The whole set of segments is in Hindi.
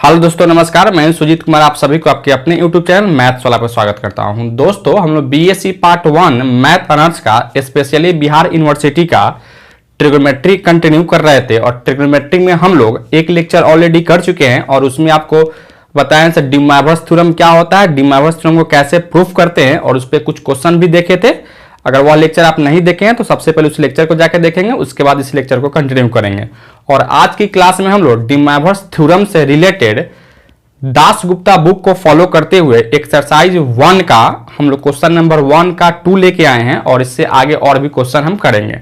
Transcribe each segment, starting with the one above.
हेलो दोस्तों, नमस्कार। मैं सुजीत कुमार आप सभी को आपके अपने यूट्यूब चैनल मैथ्स वाला पर स्वागत करता हूं। दोस्तों, हम लोग बीएससी पार्ट 1 मैथ ऑनर्स का स्पेशली बिहार यूनिवर्सिटी का ट्रिग्नोमेट्री कंटिन्यू कर रहे थे और ट्रिग्नोमेट्री में हम लोग एक लेक्चर ऑलरेडी कर चुके हैं और उसमें आपको बताया सर डी मोइवरेस थ्योरम क्या होता है, डी मोइवरेस थ्योरम को कैसे प्रूफ करते हैं और उस पर कुछ क्वेश्चन भी देखे थे। अगर वह लेक्चर आप नहीं देखे हैं तो सबसे पहले उस लेक्चर को जाकर देखेंगे, उसके बाद इस लेक्चर को कंटिन्यू करेंगे। और आज की क्लास में हम लोग डी मोइवरेस थ्योरम से रिलेटेड दासगुप्ता बुक को फॉलो करते हुए एक्सरसाइज 1 का हम लोग क्वेश्चन नंबर 1 का 2 लेके आए हैं और इससे आगे और भी क्वेश्चन हम करेंगे।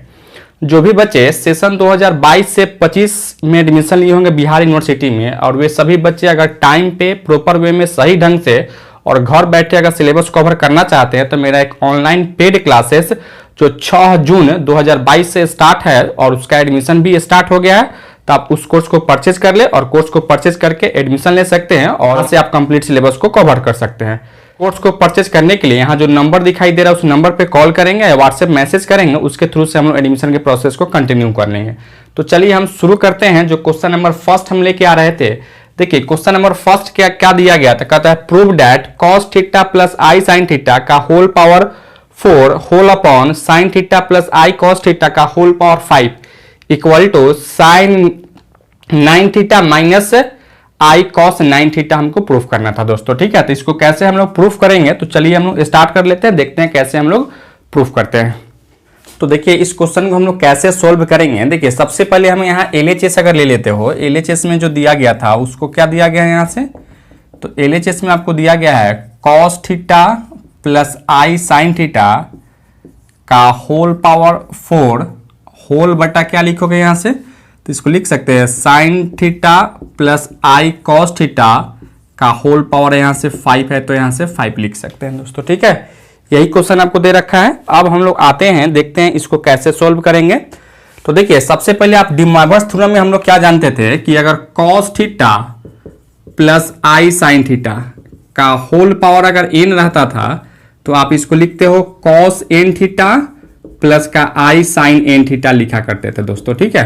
जो भी बच्चे सेशन 2022 से 25 में एडमिशन लिए होंगे बिहार यूनिवर्सिटी में, और वे सभी बच्चे अगर टाइम पे प्रॉपर वे में सही ढंग से और घर बैठे अगर सिलेबस कवर करना चाहते हैं तो मेरा एक ऑनलाइन पेड क्लासेस जो 6 जून 2022 से स्टार्ट है और उसका एडमिशन भी स्टार्ट हो गया है, तो आप उस कोर्स को परचेज कर ले और कोर्स को परचेज करके एडमिशन ले सकते हैं और वहां से आप कंप्लीट सिलेबस को कवर कर सकते हैं। कोर्स को परचेज करने के लिए यहाँ जो नंबर दिखाई दे रहा है उस नंबर पे कॉल करेंगे या व्हाट्सएप मैसेज करेंगे, उसके थ्रू से हम लोग एडमिशन के प्रोसेस को कंटिन्यू कर लेंगे। तो चलिए हम शुरू करते हैं। जो क्वेश्चन नंबर फर्स्ट हम लेके आ रहे थे, देखिए क्वेश्चन नंबर फर्स्ट क्या दिया गया था, कहता है prove that cos theta plus i sine theta का whole power 4 whole upon sine theta plus i cos theta का whole power 5 equal to sine 9 theta minus i cos 9 theta हमको प्रूफ करना था दोस्तों। ठीक है, तो इसको कैसे हम लोग प्रूफ करेंगे, तो चलिए हम लोग स्टार्ट कर लेते हैं, देखते हैं कैसे हम लोग प्रूफ करते हैं। तो देखिए इस क्वेश्चन को हम लोग कैसे सोल्व करेंगे। देखिए सबसे पहले हम यहाँ LHS अगर ले लेते हो, LHS में जो दिया गया था उसको क्या दिया गया है यहाँ से, तो LHS में आपको दिया गया है cos theta plus i sine theta का होल पावर 4 होल बटा क्या लिखोगे यहाँ से, तो इसको लिख सकते हैं sign theta plus i cos theta का होल पावर यहाँ से 5 है तो यहाँ से 5 लिख सकते हैं दोस्तों। ठीक है, यही क्वेश्चन आपको दे रखा है। अब हम लोग आते हैं, देखते हैं इसको कैसे सोल्व करेंगे। तो देखिए सबसे पहले आप डी मोइवरेस थ्योरम में हम लोग क्या जानते थे कि अगर cos theta plus i sine theta का होल पावर अगर n रहता था तो आप इसको लिखते हो कॉस n थीटा प्लस का आई साइन n थीटा लिखा करते थे दोस्तों। ठीक है,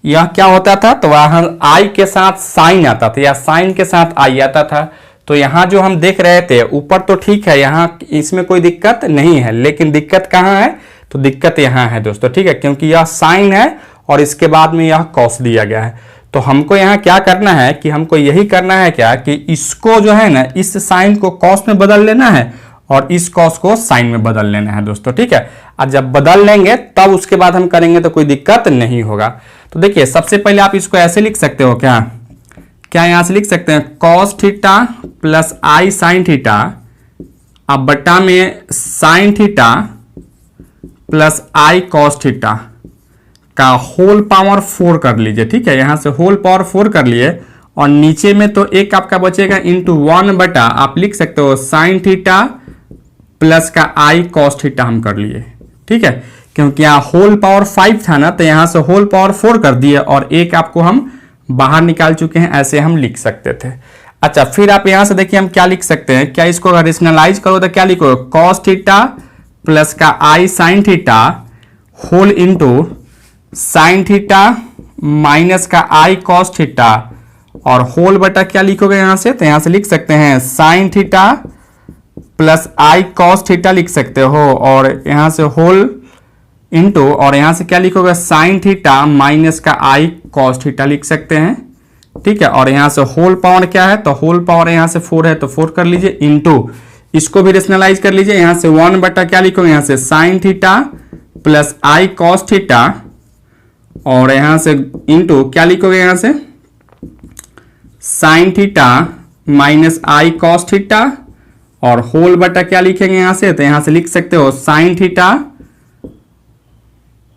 यह क्या होता था, तो वहां आई के साथ साइन आता था या साइन के साथ आई आता था। तो यहां जो हम देख रहे थे ऊपर तो ठीक है, यहां इसमें कोई दिक्कत नहीं है, लेकिन दिक्कत कहां है, तो दिक्कत यहां है दोस्तों। ठीक है, क्योंकि यह साइन है और इसके बाद में यह कॉस दिया गया है। तो हमको यहां क्या करना है कि हमको यही करना है क्या कि इसको जो है ना, इस साइन को कॉस में बदल लेना है और इस कॉस को साइन में बदल लेना है दोस्तों। ठीक है, और जब बदल लेंगे तब उसके बाद हम करेंगे तो कोई दिक्कत नहीं होगा। तो देखिए सबसे पहले आप इसको ऐसे लिख सकते हो, क्या यहां से लिख सकते हैं cos theta plus i sine theta अब बटा में sign theta plus i cos theta का होल पावर 4 कर लीजिए। ठीक है, यहां से होल पावर 4 कर लिए और नीचे में तो एक आपका बचेगा इंटू 1 बटा आप लिख सकते हो साइन थीटा प्लस का आई कॉस थीटा हम कर लिए। ठीक है, क्योंकि यहाँ होल पावर 5 था ना, तो यहां से होल पावर 4 कर दिए और एक आपको हम बाहर निकाल चुके हैं, ऐसे हम लिख सकते थे। अच्छा, फिर आप यहां से देखिए हम क्या लिख सकते हैं, क्या इसको अगर रेशनलाइज करो तो क्या लिखो कॉस थीटा प्लस का i sine theta whole into sine theta minus का आई कॉस थीटा और होल बटा क्या लिखोगे यहां से, तो यहां से लिख सकते हैं sign theta plus i cos theta लिख सकते हो और यहां से होल इंटू और यहां से क्या लिखोगे साइन थीटा माइनस का आई कॉस थीटा लिख सकते हैं। ठीक है, और यहां से होल पावर क्या है, तो होल पावर यहां से 4 है तो 4 कर लीजिए इंटू इसको भी रेशनलाइज कर लीजिए, यहां से 1 बटा क्या लिखोगे यहां से sign theta plus i cos theta और यहां से इंटू क्या लिखोगे यहां से sign theta minus i cos theta और होल बटा क्या लिखेंगे यहां से, तो यहां से लिख सकते हो साइन थीटा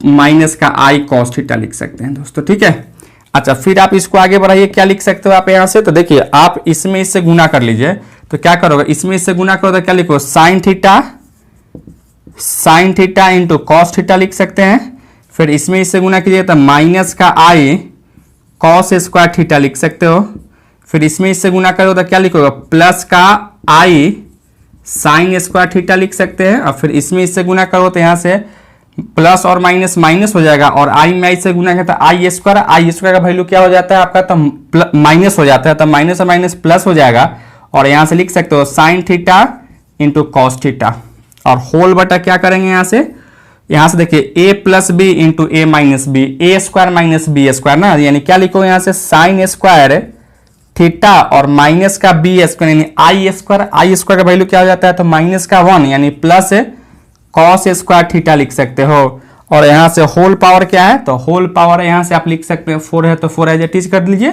माइनस का आई कॉस थीटा लिख सकते हैं दोस्तों। ठीक है, अच्छा फिर आप इसको आगे बढ़ाइए, क्या लिख सकते हो आप यहां से, तो देखिए आप इसमें इससे गुना कर लीजिए, तो क्या करोगे इसमें इससे गुना करो तो क्या लिखो sign theta into cos theta लिख सकते हैं। फिर इसमें इससे गुना कीजिए तो माइनस का आई कॉस स्क्वायर थीटा लिख सकते हो। फिर इसमें इससे गुना करो तो क्या लिखोगे प्लस का आई साइन स्क्वायर थीटा लिख सकते हैं और फिर इसमें इससे गुना करो तो यहां से प्लस और माइनस माइनस हो जाएगा, और आई में आई से गुना किया तो आई स्क्वायर का वैल्यू क्या हो जाता है आपका, तो माइनस हो जाता है, तो माइनस और माइनस प्लस हो जाएगा, और यहां से लिख सकते हो sign theta into cos theta, और होल बटा क्या करेंगे यहां से देखिए ए plus b into a minus b, a square minus b square ना, यानी क्या लिखो यहां से साइन स्क्वायर थीटा और माइनस का बी स्क्वायर यानी आई स्क्वायर का वैल्यू क्या हो जाता है, तो माइनस का 1 यानी प्लस कॉस स्क्वायर थीटा लिख सकते हो, और यहां से होल पावर क्या है, तो होल पावर यहां से आप लिख सकते हो 4 है तो 4 एज इट इज कर लीजिए,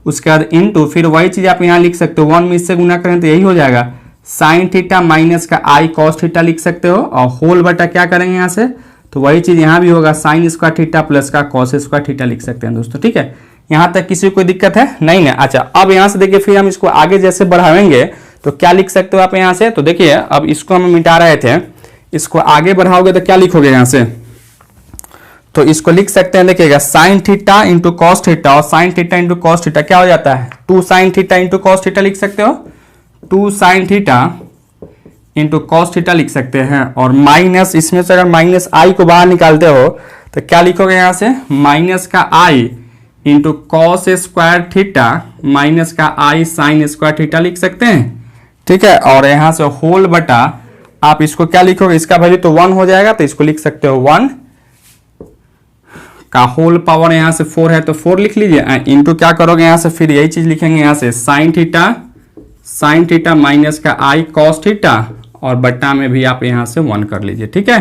उसके बाद इंटू फिर वही चीज आप यहां लिख सकते हो 1 में इससे गुना करें तो यही हो जाएगा साइन थीटा माइनस का आई कॉस थीटा लिख सकते हो, और होल बटा क्या करेंगे यहां से, तो वही चीज यहां भी होगा साइन स्क्वायर थीटा प्लस का कॉस स्क्वायर थीटा लिख सकते हैं दोस्तों। ठीक है, यहां तक किसी को कोई दिक्कत है नहीं ना। अच्छा, अब यहां से देखिए फिर हम इसको आगे जैसे बढ़ाएंगे तो क्या लिख सकते हो आप यहां से, तो देखिए अब इसको हम मिटा रहे थे, इसको आगे बढ़ाओगे तो क्या लिखोगे यहां से, तो इसको लिख सकते हैं देखिएगा sine theta into cos theta, और sine theta into cos theta क्या हो जाता है 2 sine theta into cos theta लिख सकते हो, 2 sine theta into cos theta लिख सकते हैं, और माइनस इसमें से अगर माइनस आई को बाहर निकालते हो तो क्या लिखोगे यहां से माइनस का i into cos square theta minus का आई साइन स्क्वायर थीटा लिख सकते हैं। ठीक है, और यहां से होल बटा आप इसको क्या लिखोगे, इसका वैल्यू तो 1 हो जाएगा तो इसको लिख सकते हो 1 का होल पावर यहां से 4 है तो 4 लिख लीजिए, इंटू क्या करोगे यहां से फिर यही चीज लिखेंगे यहां से साइन थीटा माइनस का आई कॉस थीटा, और बट्टा में भी आप यहां से 1 कर लीजिए। ठीक है,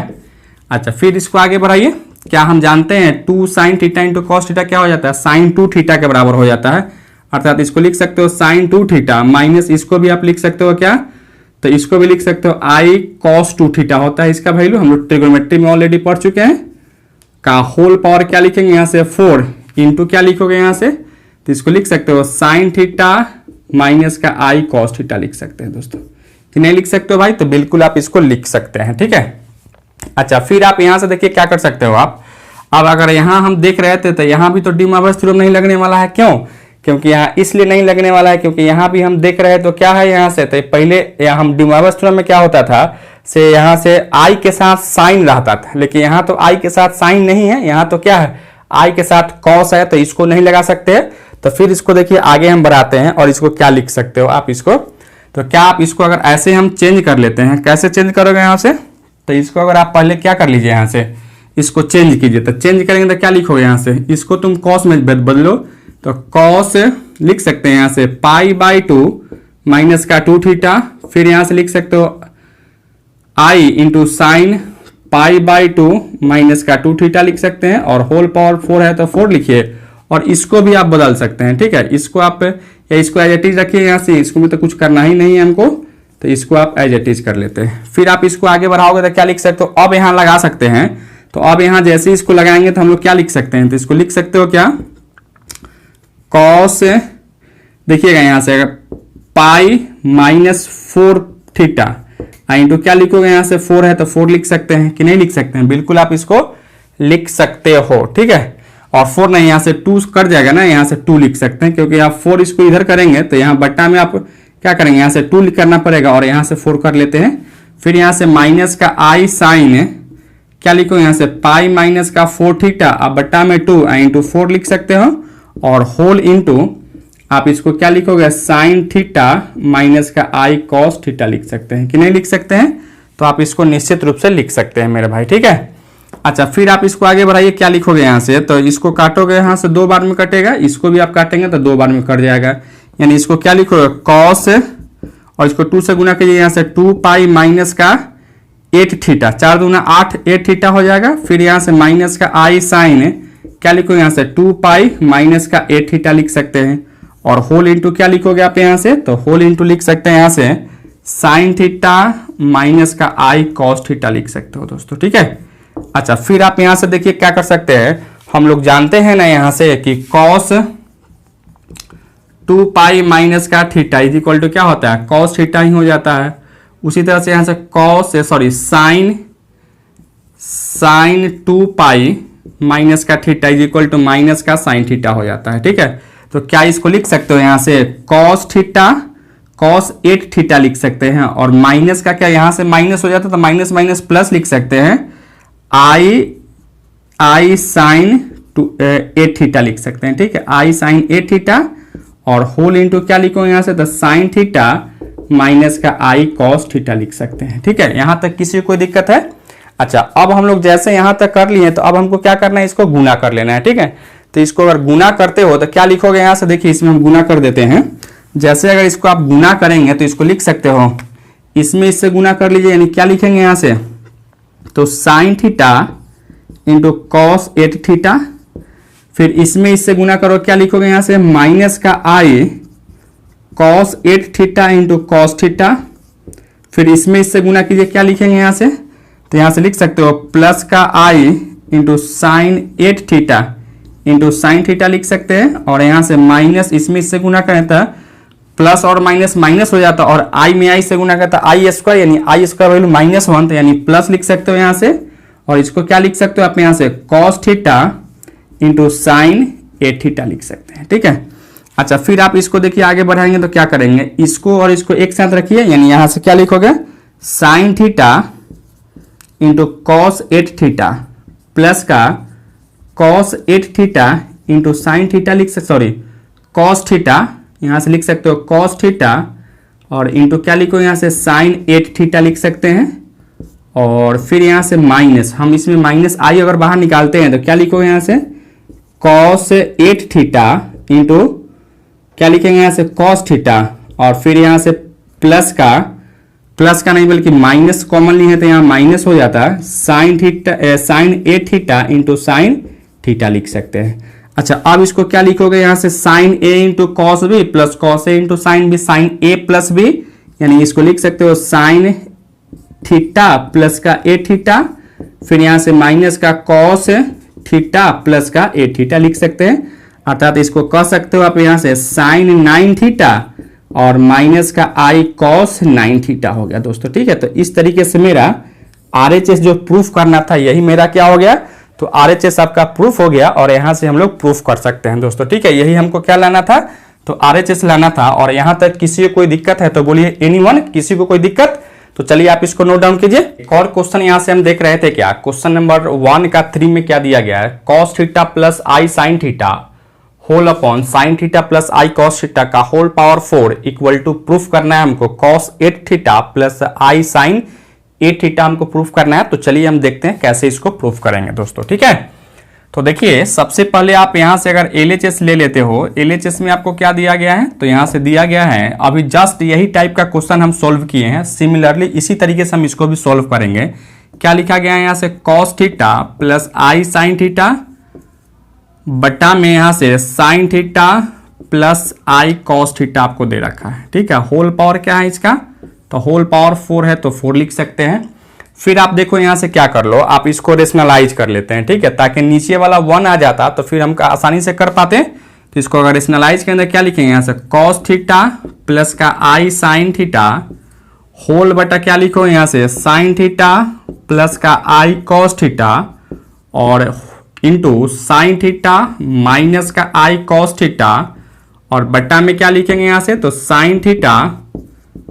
अच्छा फिर इसको आगे बढ़ाइए, क्या हम जानते हैं 2 sine theta into cos theta क्या हो जाता है साइन 2 थीटा के बराबर हो जाता है, अर्थात इसको लिख सकते हो साइन 2 थीटा माइनस इसको भी आप लिख सकते हो क्या, तो इसको भी लिख सकते हो आई कॉस 2 थीटा होता है इसका वैल्यू, हम लोग ट्रिगोनोमेट्री में ऑलरेडी पढ़ चुके हैं, का होल पावर क्या लिखेंगे यहां से 4 इंटू क्या लिखोगे यहां से, तो इसको लिख सकते हो साइन थीटा माइनस का आई कॉस थीटा लिख सकते हैं दोस्तों, कि नहीं लिख सकते हो भाई, तो बिल्कुल आप इसको लिख सकते हैं। ठीक है, अच्छा फिर आप यहां से देखिए क्या कर सकते हो आप, अब अगर यहां हम देख रहे थे तो यहां भी तो डी मोरस थ्योरम नहीं लगने वाला है, क्यों, क्योंकि यहाँ इसलिए नहीं लगने वाला है क्योंकि यहां भी हम देख रहे हैं तो क्या है यहां से, तो पहले हम डी मोरस थ्योरम में क्या होता था से यहां से आई के साथ साइन रहता था, लेकिन यहाँ तो आई के साथ साइन नहीं है, यहाँ तो क्या है आई के साथ कॉस है, तो इसको नहीं लगा सकते, तो फिर इसको देखिए आगे हम बढ़ाते हैं, और इसको क्या लिख सकते हो आप इसको, तो क्या आप इसको अगर ऐसे हम चेंज कर लेते हैं, कैसे चेंज करोगे यहां से, तो इसको अगर आप पहले क्या कर लीजिए यहां से इसको चेंज कीजिए, तो चेंज करेंगे तो क्या लिखोगे यहां से, इसको तुम कॉस में बदलो, तो कॉस लिख सकते हैं यहां से पाई बाई 2 माइनस का 2 थीटा, फिर यहां से लिख सकते हो i into sine pi by 2 minus का 2 थीटा लिख सकते हैं, और होल पावर 4 है तो 4 लिखिए, और इसको भी आप बदल सकते हैं। ठीक है, इसको आप या इसको एज इट इज रखिए यहां से, इसको भी तो कुछ करना ही नहीं है हमको, तो इसको आप एज इट इज कर लेते हैं, फिर आप इसको आगे बढ़ाओगे तो क्या लिख सकते हो, अब यहां लगा सकते हैं, तो अब यहां जैसे इसको लगाएंगे तो हम लोग क्या लिख सकते हैं, तो इसको लिख सकते हो क्या कॉस, देखिएगा यहां से पाई माइनस 4 थीटा इंटू क्या लिखोगे यहां से 4 है तो 4 लिख सकते हैं, कि नहीं लिख सकते हैं, बिल्कुल आप इसको लिख सकते हो। ठीक है, और 4 नहीं यहां से 2 कर जाएगा ना, यहां से 2 लिख सकते हैं, क्योंकि आप 4 इसको इधर करेंगे तो यहां बट्टा में आप क्या करेंगे यहां से 2 करना पड़ेगा, और यहां से 4 कर लेते हैं, फिर यहां से माइनस का आई साइन क्या लिखो यहां से पाई माइनस का 4 थीटा, आप बट्टा में 2 इंटू 4 लिख सकते हो, और होल इंटू आप इसको क्या लिखोगे साइन थीटा माइनस का आई कॉस थीटा लिख सकते हैं, कि नहीं लिख सकते हैं, तो आप इसको निश्चित रूप से लिख सकते हैं मेरे भाई। ठीक है, अच्छा फिर आप इसको आगे बढ़ाइए, क्या लिखोगे यहां से, तो इसको काटोगे यहां से 2 बार में कटेगा, इसको भी आप काटेंगे तो 2 बार में कट जाएगा, यानी इसको क्या लिखोगे कॉस, और इसको 2 से गुना कीजिए यहां से 2 पाई माइनस का 8 थीटा, 4 दूना 8 8 थीटा हो जाएगा, फिर यहां से माइनस का आई साइन क्या लिखोगे यहां से 2 पाई माइनस का 8 थीटा लिख सकते हैं, और होल इंटू क्या लिखोगे आप यहां से, तो होल इंटू लिख सकते हैं यहां से साइन थीटा माइनस का आई कॉस थीटा लिख सकते हो दोस्तों। ठीक है, अच्छा फिर आप यहां से देखिए क्या कर सकते हैं, हम लोग जानते हैं ना यहां से कि कॉस 2 पाई माइनस का थीटा इज इक्वल टू क्या होता है कॉस थीटा ही हो जाता है, उसी तरह से यहां से कॉस साइन 2 पाई माइनस का theta is equal to minus का साइन थीटा हो जाता है। ठीक है, तो क्या इसको लिख सकते हो यहां से कॉस थीटा कॉस 8 थीटा लिख सकते हैं, और माइनस का क्या यहां से माइनस हो जाता है तो माइनस माइनस प्लस लिख सकते हैं आई आई साइन ए थीटा लिख सकते हैं, ठीक है, आई साइन ए थीटा, और होल इंटू क्या लिखो यहाँ से, तो साइन थीटा माइनस का आई कॉस थीटा लिख सकते हैं, ठीक है। यहां तक किसी को कोई दिक्कत है? अच्छा, अब हम लोग जैसे यहां तक कर लिए तो अब हमको क्या करना है, इसको गुना कर लेना है, ठीक है। तो इसको अगर गुना करते हो तो क्या लिखोगे यहाँ से, देखिए इसमें हम गुना कर देते हैं। जैसे अगर इसको आप गुना करेंगे तो इसको लिख सकते हो, इसमें इससे गुना कर लीजिए, यानी क्या लिखेंगे यहाँ से, तो sign theta into cos 8 theta, फिर इसमें इससे गुना करो, क्या लिखोगे यहाँ से, माइनस का i cos 8 theta into cos theta, फिर इसमें इससे गुना कीजिए, क्या लिखेंगे यहाँ से, तो यहाँ से लिख सकते हो प्लस का i into sine 8 theta into sine theta लिख सकते हैं, और यहाँ से माइनस, इसमें इससे गुना करें तो प्लस और माइनस माइनस हो जाता, और आई में आई से गुना करता आई स्क्वायर, यानी आई स्क्वायर वैल्यू -1, तो यानी प्लस लिख सकते हो यहाँ से, और इसको क्या लिख सकते हो आप यहाँ से, cos theta into sine 8 theta लिख सकते हैं, ठीक है। अच्छा, फिर आप इसको देखिए आगे बढ़ाएंगे तो क्या करेंगे, इसको और इसको एक साथ रखिए, यानी यहां से क्या लिखोगे, sine theta into cos 8 theta plus का cos 8 theta into sine theta लिख सकते, सॉरी कॉस थीटा, यहां से लिख सकते हो कॉस थीटा, और इंटू क्या लिखो यहाँ से, साइन 8 थीटा लिख सकते हैं, और फिर यहाँ से माइनस, हम इसमें माइनस आई अगर बाहर निकालते हैं तो क्या लिखोगे यहाँ से, कॉस 8 थीटा इंटू क्या लिखेंगे यहाँ से, कॉस थीटा, और फिर यहाँ से प्लस का नहीं बल्कि माइनस कॉमन ली है तो यहाँ माइनस हो जाता है, sine theta sine 8 theta into sine theta लिख सकते हैं। अच्छा, अब इसको क्या लिखोगे यहाँ से, sine A into cos B plus cos A into sine B, sine A plus B, यानी इसको लिख सकते हो साइन थीटा प्लस का ए थीटा, फिर यहाँ से माइनस का कॉस थीटा प्लस का ए थीटा लिख सकते हैं, अर्थात इसको कह सकते हो आप यहाँ से साइन 9 थीटा और माइनस का आई कॉस 9 थीटा हो गया दोस्तों, ठीक है। तो इस तरीके से मेरा RHS जो प्रूफ करना था यही मेरा क्या हो गया, तो RHS आपका प्रूफ हो गया, और यहां से हम लोग प्रूफ कर सकते हैं दोस्तों, ठीक है। यही हमको क्या लाना था, तो RHS लाना था। और यहां तक किसी को कोई दिक्कत है तो बोलिए एनीवन, किसी को कोई दिक्कत, तो चलिए आप इसको नोट डाउन कीजिए। एक और क्वेश्चन यहां से हम देख रहे थे, क्या क्वेश्चन नंबर 1 का 3 में क्या दिया गया है, cos theta plus i sine theta whole upon sine theta plus i cos theta का whole power 4 equal to proof करना है हमको cos 8 theta plus i sine 8 theta हमको प्रूफ करना है। तो चलिए हम देखते हैं कैसे इसको प्रूफ करेंगे दोस्तों, ठीक है। तो देखिए सबसे पहले आप यहां से अगर LHS ले लेते हो, LHS में आपको क्या दिया गया है, तो यहां से दिया गया है, अभी जस्ट यही टाइप का क्वेश्चन हम सोल्व किए हैं, सिमिलरली इसी तरीके से हम इसको भी सोल्व करेंगे। क्या लिखा गया है यहां से, cos theta plus i sine theta बटा में यहां से sign theta plus i cos theta आपको दे रखा है, ठीक है। होल पावर क्या है इसका, तो होल पावर 4 है तो 4 लिख सकते हैं। फिर आप देखो यहां से क्या कर लो, आप इसको रेशनलाइज कर लेते हैं, ठीक है, ताकि नीचे वाला 1 आ जाता तो फिर हम आसानी से कर पाते। तो इसको अगर रेशनलाइज के अंदर क्या लिखेंगे यहां से, कॉस थीटा प्लस का आई साइन थीटा होल बटा क्या लिखो यहां से, साइन थीटा प्लस का आई कॉस थीटा और इंटू साइन थीटा माइनस का आई कॉस थीटा, और बटा में क्या लिखेंगे यहां से, तो साइन थीटा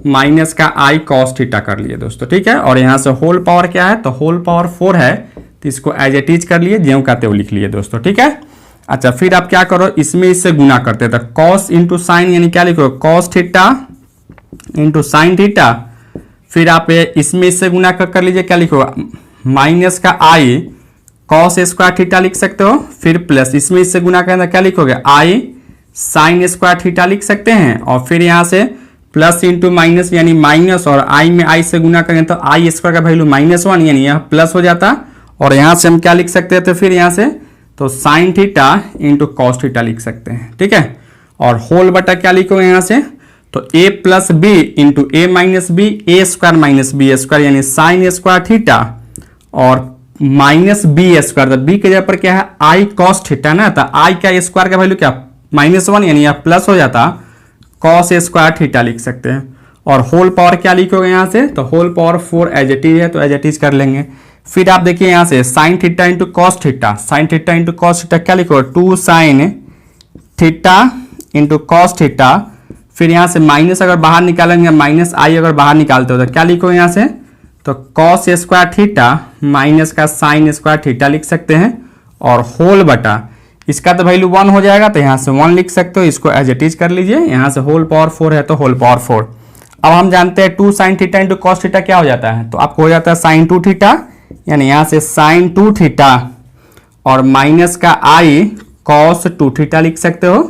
माइनस का आई कॉस थीटा कर लिए दोस्तों, ठीक है। और यहां से होल पावर क्या है, तो होल पावर 4 है, तो इसको एज इट इज कर लिए, ज्यों का त्यों लिख लिए दोस्तों, ठीक है। अच्छा, फिर आप क्या करो, इसमें इससे गुना करते हैं, तो कॉस इंटू साइन यानी क्या लिखो, cos theta into sine theta, फिर आप इसमें इससे गुना कर लीजिए, क्या लिखो, माइनस का आई कॉस स्क्वायर थीटा लिख सकते हो, फिर प्लस इसमें इससे गुना करना क्या लिखोगे, आई साइन स्क्वायर थीटा लिख सकते हैं, और फिर यहां से प्लस इंटू माइनस यानी माइनस, और आई में आई से गुना करें तो आई स्क्वायर का वैल्यू -1 यानी यह प्लस हो जाता, और यहां से हम क्या लिख सकते हैं, तो फिर यहां से तो sign theta into cos theta लिख सकते हैं, ठीक है। और होल बटा क्या लिखोगे यहां से, तो a plus b into a minus b, a square minus b square यानी साइन स्क्वायर थीटा और माइनस बी स्क्वायर, बी के जगह पर क्या है, आई कॉस थीटा ना, तो आई का स्क्वायर का वैल्यू क्या -1 यानी यह प्लस हो जाता, कॉस स्क्वायर थीटा लिख सकते हैं। और होल पावर क्या लिखोगे यहां से, तो whole power 4 as it is है तो एज इट इज कर लेंगे। फिर आप देखिए यहां से sign theta into cos theta, sign theta into cos theta क्या लिखो, 2 sine theta into cos theta, फिर यहां से माइनस अगर बाहर निकालेंगे, माइनस आई अगर बाहर निकालते हो तो क्या लिखो यहां से, तो कॉस स्क्वायर थीटा माइनस का साइन स्क्वायर थीटा लिख सकते हैं। और होल बटा इसका तो वैल्यू 1 हो जाएगा, तो यहाँ से 1 लिख सकते हो, इसको एज इट इज कर लीजिए। यहाँ से होल पावर 4 है तो होल पावर 4। अब हम जानते हैं 2 sin theta into cos theta क्या हो जाता है, तो आपको हो जाता है sin 2 थीटा, यानी यहाँ से sin 2 थीटा और माइनस का i cos 2 थीटा लिख सकते हो,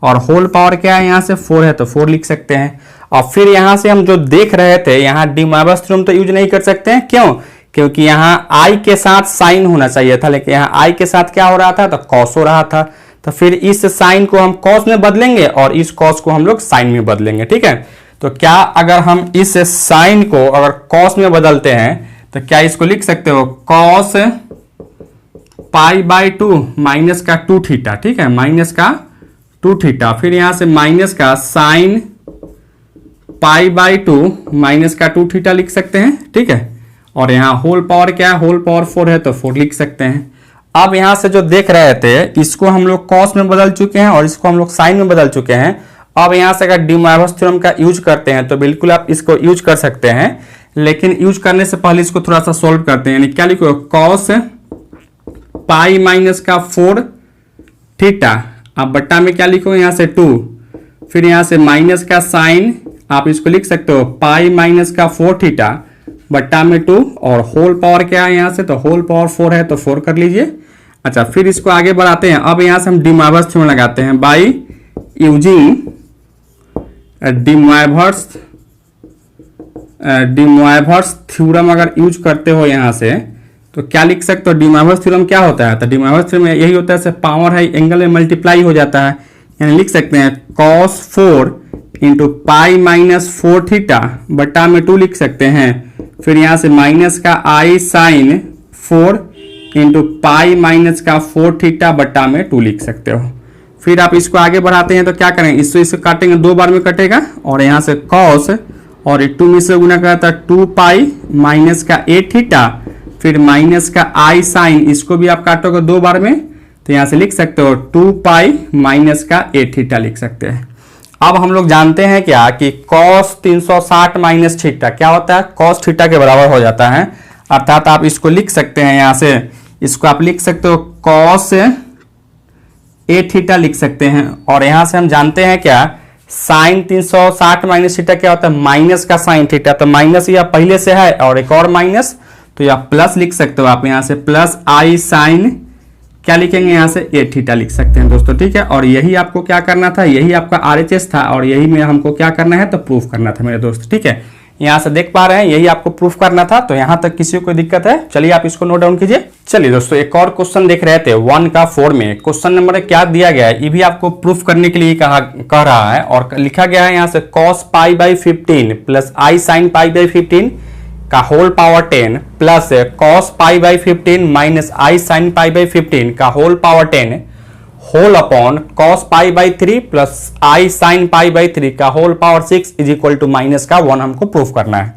और होल पावर क्या है यहाँ से 4 है तो 4 लिख सकते हैं। और फिर यहाँ से हम जो देख रहे थे, यहाँ डी मोइबस थ्योरम तो यूज नहीं कर सकते हैं, क्यों? क्योंकि यहाँ i के साथ साइन होना चाहिए था, लेकिन यहाँ i के साथ क्या हो रहा था, तो कॉस हो रहा था। तो फिर इस साइन को हम कॉस में बदलेंगे और इस कॉस को हम लोग साइन में बदलेंगे, ठीक है। तो क्या अगर हम इस साइन को अगर कॉस में बदलते हैं तो क्या इसको लिख सकते हो, कॉस π/2 माइनस का 2 थीटा, ठीक है, माइनस का 2 थीटा। फिर यहां से माइनस का साइन π/2 माइनस का 2 थीटा लिख सकते हैं, ठीक है। और यहाँ होल पावर क्या है, होल पावर 4 है तो 4 लिख सकते हैं। अब यहां से जो देख रहे थे इसको हम लोग कॉस में बदल चुके हैं और इसको हम लोग साइन में बदल चुके हैं। अब यहां से अगर डी मोइबस थ्योरम का यूज करते हैं तो बिल्कुल आप इसको यूज कर सकते हैं, लेकिन यूज करने से पहले इसको थोड़ा सा सोल्व करते हैं। यानी क्या लिखो, कॉस पाई माइनस का 4 थीटा, अब बट्टा में क्या लिखो यहाँ से 2, फिर यहाँ से माइनस का साइन आप इसको लिख सकते हो पाई माइनस का 4 थीटा बट्टा में 2, और होल पावर क्या है यहाँ से, तो होल पावर 4 है तो 4 कर लीजिए। अच्छा, फिर इसको आगे बढ़ाते हैं। अब यहाँ से हम डी मोइबस थ्योरम लगाते हैं, बाई यूजिंग डी मोइबस थ्योरम अगर यूज करते हो यहाँ से तो क्या लिख सकते हो, डी मोइबस थ्योरम क्या होता है, तो डी मोइबस थ्योरम यही होता है, पावर है एंगल में मल्टीप्लाई हो जाता है। यानी लिख सकते हैं cos 4 into pi minus 4 theta बटा में 2 लिख सकते हैं। फिर यहाँ से माइनस का i sine 4 into pi minus का 4 थीटा बटा में 2 लिख सकते हो। फिर आप इसको आगे बढ़ाते हैं तो क्या करेंगे, इसको काटेंगे, 2 बार में कटेगा, और यहाँ से cos और 2 में से गुना करता है 2 पाई माइनस का 8 थीटा, फिर माइनस का i साइन, इसको भी आप काटोगे 2 बार में, तो यहां से लिख सकते हो 2 पाई माइनस का 8 थीटा लिख सकते हैं। अब हम लोग जानते हैं क्या कि cos 360 माइनस थीटा क्या होता है, cos थीटा के बराबर हो जाता है। अर्थात आप इसको लिख सकते हैं, यहां से इसको आप लिख सकते हो cos 8 थीटा लिख सकते हैं। और यहां से हम जानते हैं क्या, साइन 360 माइनस थीटा क्या होता है, माइनस का साइन थीटा, तो माइनस यह पहले से है और एक और माइनस, तो यह प्लस लिख सकते हो आप, यहां से प्लस i साइन क्या लिखेंगे, यहां से 8 थीटा लिख सकते हैं दोस्तों, ठीक है। और यही आपको क्या करना था, यही आपका RHS था और यही में हमको क्या करना है, तो प्रूफ करना था मेरे दोस्त, ठीक है। यहां से देख पा रहे हैं यही आपको प्रूफ करना था। तो यहां तक किसी को कोई दिक्कत है, चलिए आप इसको नोट डाउन कीजिए। चलिए दोस्तों, एक और क्वेश्चन देख रहे थे 1 का 4 में। क्वेश्चन नंबर क्या दिया गया है, ये भी आपको प्रूफ करने के लिए कह रहा है, और लिखा गया है यहाँ से cos π/15 प्लस i sin π/15 का whole power 10 plus cos π/15 minus i sin π/15 का whole power 10 whole upon cos π/3 plus i sin π/3 का whole power 6 is equal to minus का 1 हमको प्रूफ करना है।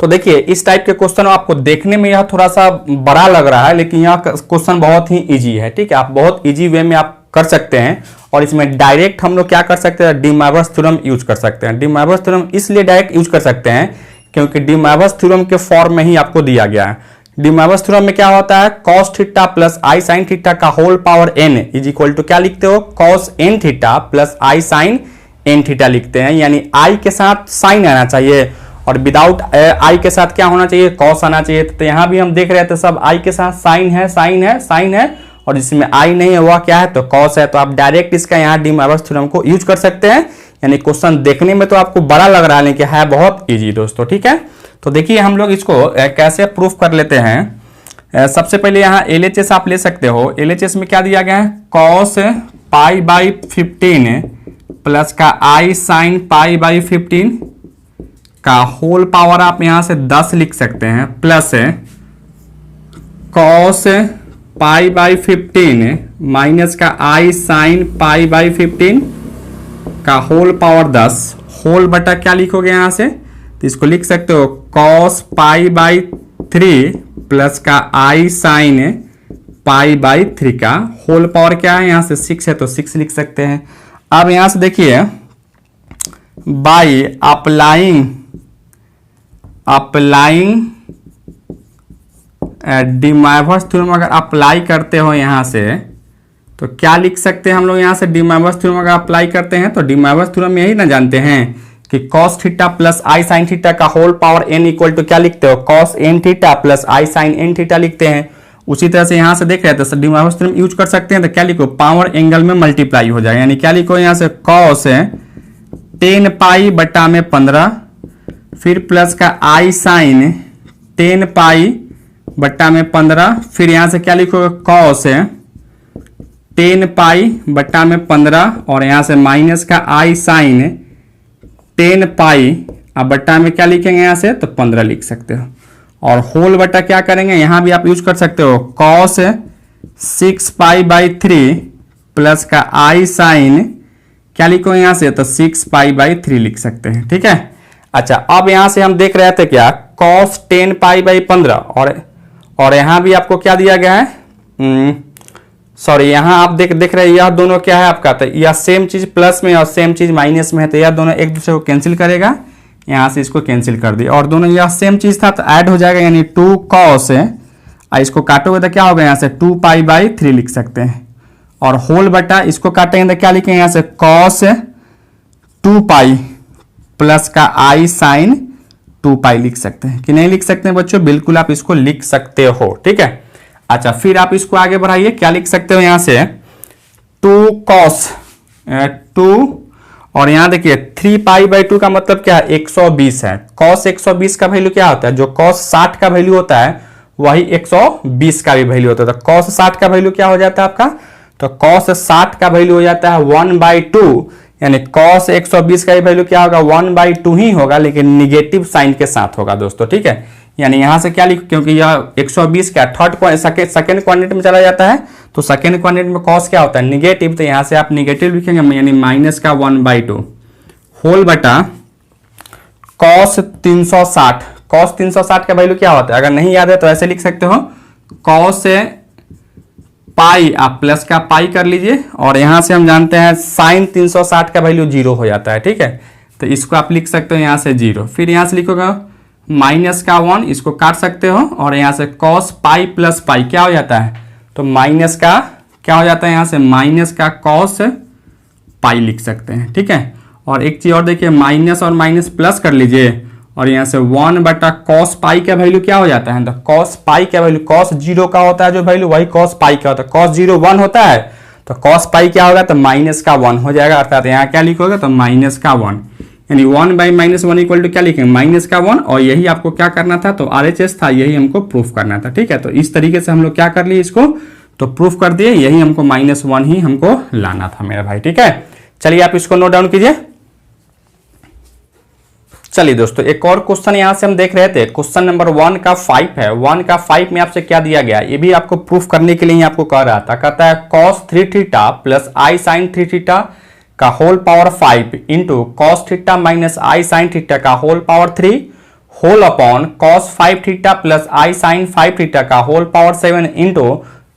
तो देखिए, इस टाइप के क्वेश्चन आपको देखने में यह थोड़ा सा बड़ा लग रहा है, लेकिन यह क्वेश्चन बहुत ही इजी है, ठीक है। आप बहुत इजी वे में आप कर सकते हैं, और इसमें डायरेक्ट हम लोग क्या कर सकते हैं, डी मोइबस थ्योरम यूज कर सकते हैं। डी मोइबस थ्योरम इसलिए डायरेक्ट यूज कर सकते हैं क्योंकि डी मोइबस थ्योरम के फॉर्म में ही आपको दिया गया है। डी मोइबस थ्योरम में क्या होता है, cos theta plus i sin theta का whole power n is equal to क्या लिखते हो, cos n theta plus i sin n theta लिखते हैं। यानी i के साथ sin आना चाहिए और विदाउट i के साथ क्या होना चाहिए, cos आना चाहिए। तो यहाँ भी हम देख रहे थे सब i के साथ sin है, sin है, sin है, और जिसमें i नहीं है वह क्या है, तो cos है। तो आप डायरेक्ट इसका यहाँ डी मोइबस थ्योरम को यूज कर सकते हैं। यानी क्वेश्चन देखने में तो आपको बड़ा लग रहा है, लेकिन है बहुत इजी दोस्तों, ठीक है। तो देखिए हम लोग इसको कैसे प्रूफ कर लेते हैं। सबसे पहले यहाँ LHS आप ले सकते हो। LHS में क्या दिया गया है, cos π/15 प्लस का i sin π/15 का होल पावर आप यहाँ से 10 लिख सकते हैं, प्लस cos π/15 माइनस का i sin π/15 का होल पावर 10 होल बटा क्या लिखोगे यहाँ से, तो इसको लिख सकते हो cos π/3 प्लस का i sin π/3 का होल पावर क्या है, यहाँ से 6 है तो 6 लिख सकते हैं। अब यहाँ से देखिए, बाई अप्लाइंग डी माइवर्स थ्योरम अगर अप्लाई करते हो यहाँ से तो क्या लिख सकते हैं हम लोग यहाँ से? डी माइवर्स थ्योरम अगर अप्लाई करते हैं तो डी माइवर्स थ्योरम यही ना जानते हैं कि cos theta plus i sine theta का whole power n equal to क्या लिखते हो? cos n theta plus i sine n theta लिखते हैं। उसी तरह से यहाँ से देख रहे थे तो डी माइवर्स थ्योरम यूज कर सकते हैं तो क्या लिखो? पावर एंगल में मल्टीप्लाई हो जाएगा, यानी क्या लिखो यहाँ से? cos 10 पाई बटा में 15 फिर प्लस का आई साइन 10 पाई बटा में 15 फिर यहाँ से क्या लिखोगे? cos 10 पाई बटा में 15 और यहाँ से माइनस का आई साइन 10 पाई अब बटा में क्या लिखेंगे यहाँ से? तो 15 लिख सकते हो। और होल बटा क्या करेंगे? यहाँ भी आप यूज कर सकते हो cos 6 पाई बाई 3 प्लस का आई साइन क्या लिखो यहाँ से? तो 6 पाई बाई 3 लिख सकते हैं। ठीक है। अच्छा, अब यहाँ से हम देख रहे थे क्या? cos 10 पाई बाई 15 और यहाँ भी आपको क्या दिया गया है? सॉरी, यहाँ आप देख रहे हैं यह दोनों क्या है आपका? तो यह सेम चीज प्लस में और सेम चीज माइनस में है तो यह दोनों एक दूसरे को कैंसिल करेगा, यहाँ से इसको कैंसिल कर दिया और दोनों यह सेम चीज था तो ऐड हो जाएगा, यानी 2 cos इसको काटोगे तो क्या होगा? यहाँ से 2 पाई बाई 3 लिख सकते हैं और होल बटा इसको काटेंगे तो क्या लिखेंगे यहाँ से? cos 2 पाई प्लस का आई साइन 2 पाई लिख सकते हैं कि नहीं लिख सकते हैं बच्चों? बिल्कुल आप इसको लिख सकते हो। ठीक है। अच्छा, फिर आप इसको आगे बढ़ाइए, क्या लिख सकते हो यहाँ से? 2 cos 2 और यहाँ देखिए 3 पाई बाई 2 का मतलब क्या है? 120 है। cos 120 का वैल्यू क्या होता है? जो cos 60 का वैल्यू होता है वही 120 का भी वैल्यू होता है। तो cos 60 का वैल्यू क्या हो जाता है आपका? तो cos 60 का वैल्यू हो जाता है 1/2, यानी cos 120 का वैल्यू क्या होगा? 1/2 ही होगा, लेकिन निगेटिव साइन के साथ होगा दोस्तों। ठीक है। यानी यहां से क्या लिख, क्योंकि यह 120 का सेकंड क्वाड्रेंट में चला जाता है तो सेकंड क्वाड्रेंट में cos क्या होता है? निगेटिव, तो यहां से आप निगेटिव लिखेंगे, यानी माइनस का 1/2 होल बटा cos 360। cos 360 का वैल्यू क्या होता है? अगर नहीं याद है तो ऐसे लिख सकते हो, cos पाई आप प्लस का पाई कर लीजिए और यहां से हम जानते हैं साइन 360 का वैल्यू 0 हो जाता है। ठीक है। तो इसको आप लिख सकते हो यहाँ से 0, फिर यहां से लिखोगे माइनस का 1, इसको काट सकते हो और यहाँ से cos पाई प्लस पाई क्या हो जाता है? तो माइनस का क्या हो जाता है? यहाँ से माइनस का cos पाई लिख सकते हैं। ठीक है। और एक चीज और देखिए, माइनस और माइनस प्लस कर लीजिए और यहाँ से 1 बटा cos पाई का वैल्यू क्या हो जाता है? तो cos पाई का वैल्यू cos 0 का होता है जो वैल्यू, वही cos पाई का होता है। cos 0 1 होता है तो cos पाई क्या होगा? तो माइनस का 1 हो जाएगा, अर्थात यहाँ क्या लिखोगे? तो माइनस का 1, यानी 1 बाई माइनस 1 इक्वल टू क्या लिखेंगे? माइनस का 1। और यही आपको क्या करना था? तो RHS था, यही हमको प्रूफ करना था। ठीक है। तो इस तरीके से हम लोग क्या कर लिए, इसको तो प्रूफ कर दिए, यही हमको -1 ही हमको लाना था मेरा भाई। ठीक है। चलिए आप इसको नोट डाउन कीजिए। चलिए दोस्तों, एक और क्वेश्चन यहां से हम देख रहे थे, क्वेश्चन नंबर 1 का 5 है। 1 का 5 में आपसे क्या दिया गया? ये भी आपको प्रूफ करने के लिए ही आपको कह रहा था। कहता है cos 3 theta plus i sine 3 theta का whole power 5 into cos theta minus i sine theta का whole power 3 whole upon cos 5 theta plus i sine 5 theta का whole power 7 into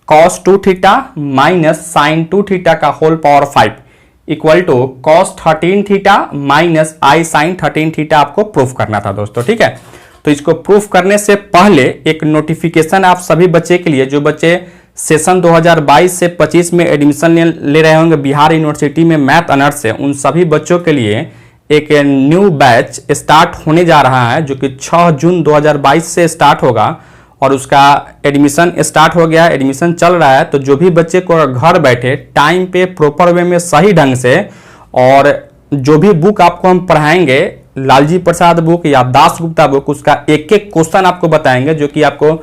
cos 2 theta minus sine 2 theta का whole power 5 equal to cos 13 theta minus i sine 13 theta आपको प्रूफ करना था दोस्तों। ठीक है। तो इसको प्रूफ करने से पहले एक नोटिफिकेशन आप सभी बच्चे के लिए, जो बच्चे सेशन 2022 से 25 में एडमिशन ले रहे होंगे बिहार यूनिवर्सिटी में मैथ ऑनर्स से, उन सभी बच्चों के लिए एक न्यू बैच स्टार्ट होने जा रहा है जो कि 6 जून 2022 से स्टार्ट होगा और उसका एडमिशन स्टार्ट हो गया, एडमिशन चल रहा है। तो जो भी बच्चे को घर बैठे टाइम पे प्रॉपर वे में सही ढंग से, और जो भी बुक आपको हम पढ़ाएंगे, लालजी प्रसाद बुक या दास गुप्ता बुक, उसका एक एक क्वेश्चन आपको बताएंगे, जो कि आपको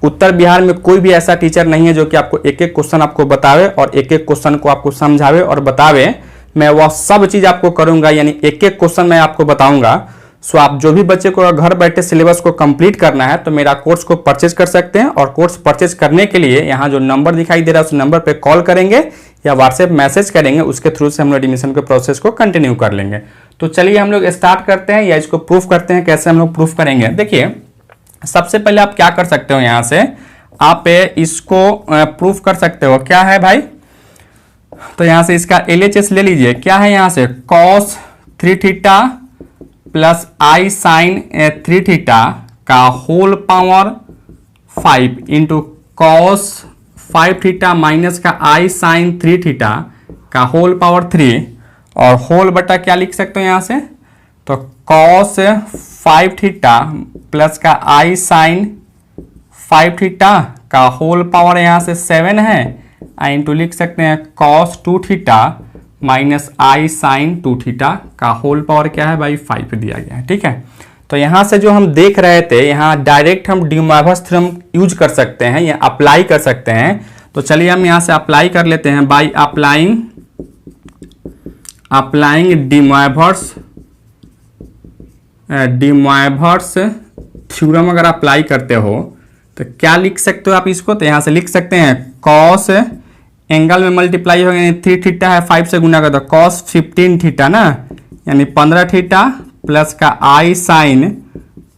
उत्तर बिहार में कोई भी ऐसा टीचर नहीं है जो कि आपको एक एक क्वेश्चन आपको बतावे और एक एक क्वेश्चन को आपको समझावे और बतावे। मैं वह सब चीज आपको करूंगा, यानी एक एक क्वेश्चन मैं आपको बताऊंगा। सो आप जो भी बच्चे को घर बैठे सिलेबस को कंप्लीट करना है तो मेरा कोर्स को परचेज कर सकते हैं, और कोर्स परचेज करने के लिए यहाँ जो नंबर दिखाई दे रहा है उस नंबर पे कॉल करेंगे या व्हाट्सएप मैसेज करेंगे, उसके थ्रू से हम लोग एडमिशन के प्रोसेस को कंटिन्यू कर लेंगे। तो चलिए हम लोग स्टार्ट करते हैं या इसको प्रूफ करते हैं। कैसे हम लोग प्रूफ करेंगे? देखिए, सबसे पहले आप क्या कर सकते हो, यहाँ से आप इसको प्रूफ कर सकते हो। क्या है भाई? तो यहाँ से इसका LHS ले लीजिए। क्या है यहाँ से? cos 3 theta plus i sine 3 theta का whole power 5 into cos 5 theta minus का आई साइन 3 थीटा का होल पावर 3 और होल बटा क्या लिख सकते हो यहाँ से, तो कॉस 5 थीटा प्लस का आई साइन 5 थीटा का होल पावर यहाँ से 7 है, इंटू लिख सकते हैं cos 2 theta minus i sine 2 theta का होल पावर क्या है भाई 5 दिया गया है। ठीक है, तो यहाँ से जो हम देख रहे थे, यहाँ डायरेक्ट हम डी मोइवस थ्योरम यूज कर सकते हैं या अप्लाई कर सकते हैं। तो चलिए हम यहाँ से अप्लाई कर लेते हैं बाई अप्लाइंग डी मोइवस थ्योरम अगर अप्लाई करते हो तो क्या लिख सकते हो आप इसको, तो यहाँ से लिख सकते हैं कॉस एंगल में मल्टीप्लाई हो यानी 3 थीटा है 5 से गुना कर दो कॉस 15 थीटा ना, यानी 15 थीटा प्लस का आई साइन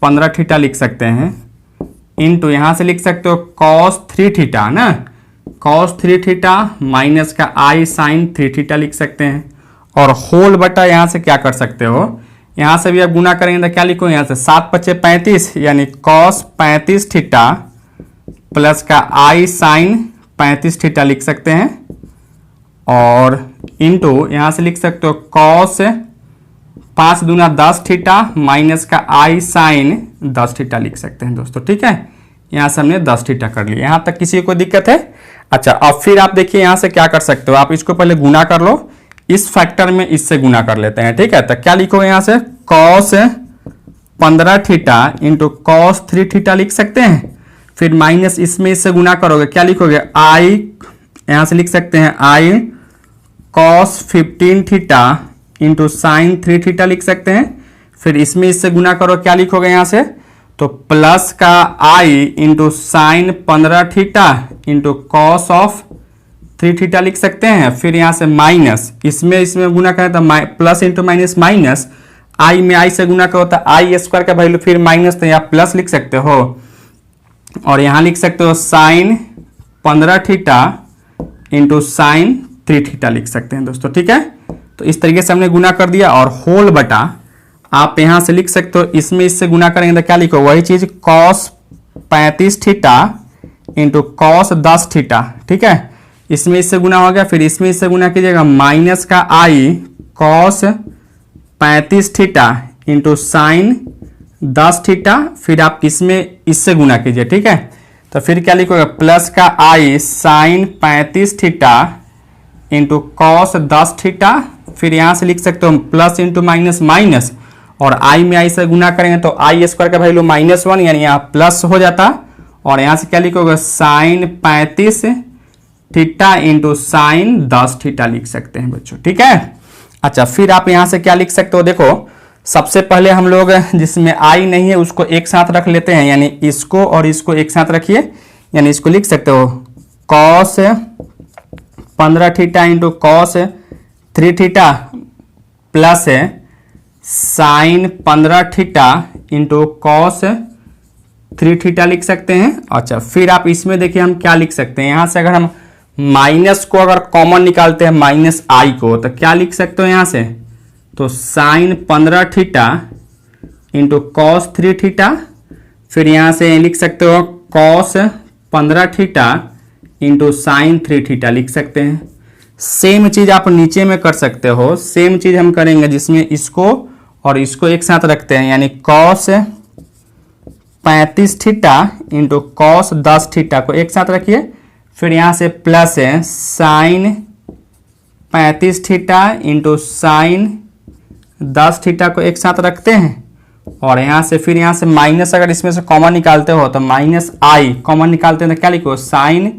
15 थीटा लिख सकते हैं, इनटू यहाँ से लिख सकते हो कॉस 3 थीटा ना, कॉस 3 थीटा माइनस का आई साइन 3 थीटा लिख सकते हैं, और होल बटा यहाँ से क्या कर सकते हो, यहाँ से भी आप गुना करेंगे तो क्या लिखो, यहाँ से 7 × 5 = 35 यानी कॉस 35 थीटा प्लस का आई साइन 35 थीटा लिख सकते हैं, और इनटू यहाँ से लिख सकते हो कॉस 5 दूना 10 थीटा माइनस का आई साइन 10 थीटा लिख सकते हैं दोस्तों। ठीक है, यहाँ से हमने 10 थीटा कर लिया, यहाँ तक किसी को दिक्कत है। अच्छा, अब फिर आप देखिए यहाँ से क्या कर सकते हो, आप इसको पहले गुना कर लो, इस फैक्टर में इससे गुना कर लेते हैं। ठीक है, तो क्या लिखोगे यहाँ से cos 15 theta into cos 3 theta लिख सकते हैं, फिर माइनस इसमें इससे गुना करोगे क्या लिखोगे आई, यहाँ से लिख सकते हैं i cos 15 theta into sine 3 theta लिख सकते हैं, फिर इसमें इससे गुना करो क्या लिखोगे यहाँ से, तो प्लस का i into sine 15 theta into cos of 3 theta लिख सकते हैं, फिर यहाँ से माइनस इसमें गुना करें तो प्लस इंटू माइनस माइनस, आई में आई से गुना करो तो आई स्क्वायर का वैल्यू फिर माइनस, तो यहाँ प्लस लिख सकते हो, और यहाँ लिख सकते हो sine 15 theta into sine 3 theta लिख सकते हैं दोस्तों। ठीक है, तो इस तरीके से हमने गुना कर दिया, और होल बटा आप यहाँ से लिख सकते हो, इसमें इससे गुना करेंगे तो क्या लिखो, वही चीज cos 35 theta into cos 10 theta. ठीक है, इसमें इससे गुना हो गया, फिर इसमें इससे गुना कीजिएगा माइनस का i cos 35 theta into sine 10 theta, फिर आप इसमें इससे गुना कीजिए। ठीक है, तो फिर क्या लिखोगे प्लस का i sine 35 theta into cos 10 theta, फिर यहाँ से लिख सकते हो प्लस इंटू माइनस माइनस, और आई में आई से गुना करेंगे तो आई स्क्वायर का वैल्यू -1 यानी यहाँ प्लस हो जाता, और यहाँ से क्या लिखोगे sine 35 theta into sine 10 theta लिख सकते हैं बच्चों। ठीक है, अच्छा, फिर आप यहाँ से क्या लिख सकते हो, देखो सबसे पहले हम लोग जिसमें आई नहीं है उसको एक साथ रख लेते हैं, यानी इसको और इसको एक साथ रखिए, यानी इसको लिख सकते हो cos 15 theta into cos 3 theta plus sign 15 theta into cos 3 theta लिख सकते हैं। अच्छा, फिर आप इसमें देखिए हम क्या लिख सकते हैं, यहाँ से अगर हम माइनस को अगर कॉमन निकालते हैं माइनस आई को, तो क्या लिख सकते हो यहाँ से, तो sine 15 theta into cos 3 theta, फिर यहाँ से लिख सकते हो cos 15 theta into sine 3 theta लिख सकते हैं। सेम चीज आप नीचे में कर सकते हो, सेम चीज हम करेंगे जिसमें इसको और इसको एक साथ रखते हैं, यानी cos 35 theta into cos 10 theta को एक साथ रखिए, फिर यहाँ से प्लस है sine 35 theta into sine 10 theta को एक साथ रखते हैं, और यहाँ से फिर यहाँ से माइनस अगर इसमें से कॉमन निकालते हो तो माइनस आई कॉमन निकालते हैं तो क्या लिखो sine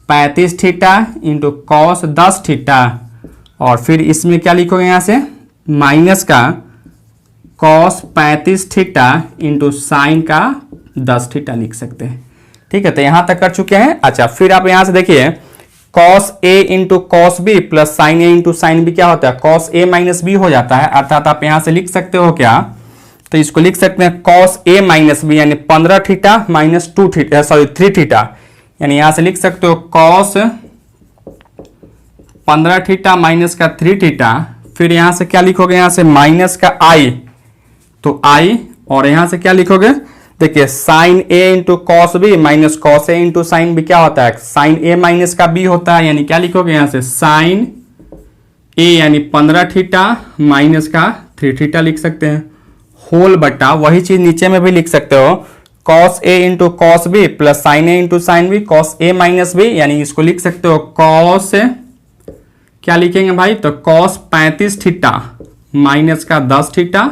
35 theta into cos 10 theta, और फिर इसमें क्या लिखोगे यहाँ से माइनस का कॉस 35 थीटा इंटू साइन का 10 थीटा लिख सकते हैं। ठीक है, तो यहाँ तक कर चुके हैं। अच्छा, फिर आप यहाँ से देखिए cos A into cos B plus sine A into sine B क्या होता है, कॉस ए माइनस बी हो जाता है, अर्थात आप यहाँ से लिख सकते हो क्या, तो इसको लिख सकते हैं कॉस ए माइनस बी यानी 15 theta minus 2 theta, sorry 3 theta, यानी यहाँ से लिख सकते हो कॉस 15 थीटा माइनस का 3 थीटा, फिर यहाँ से क्या लिखोगे, यहाँ से माइनस का आई तो आई, और यहाँ से क्या लिखोगे देखिए sine A into cos B minus cos A into sine B क्या होता है, साइन ए माइनस का बी होता है, यानी क्या लिखोगे यहां से साइन ए यानी 15 थीटा माइनस का 3 थीटा लिख सकते हैं, होल बटा वही चीज नीचे में भी लिख सकते हो cos A into cos B plus sine A into sine B cos A minus B, यानी इसको लिख सकते हो कॉस, क्या लिखेंगे भाई, तो कॉस 35 थीटा माइनस का 10 थीटा,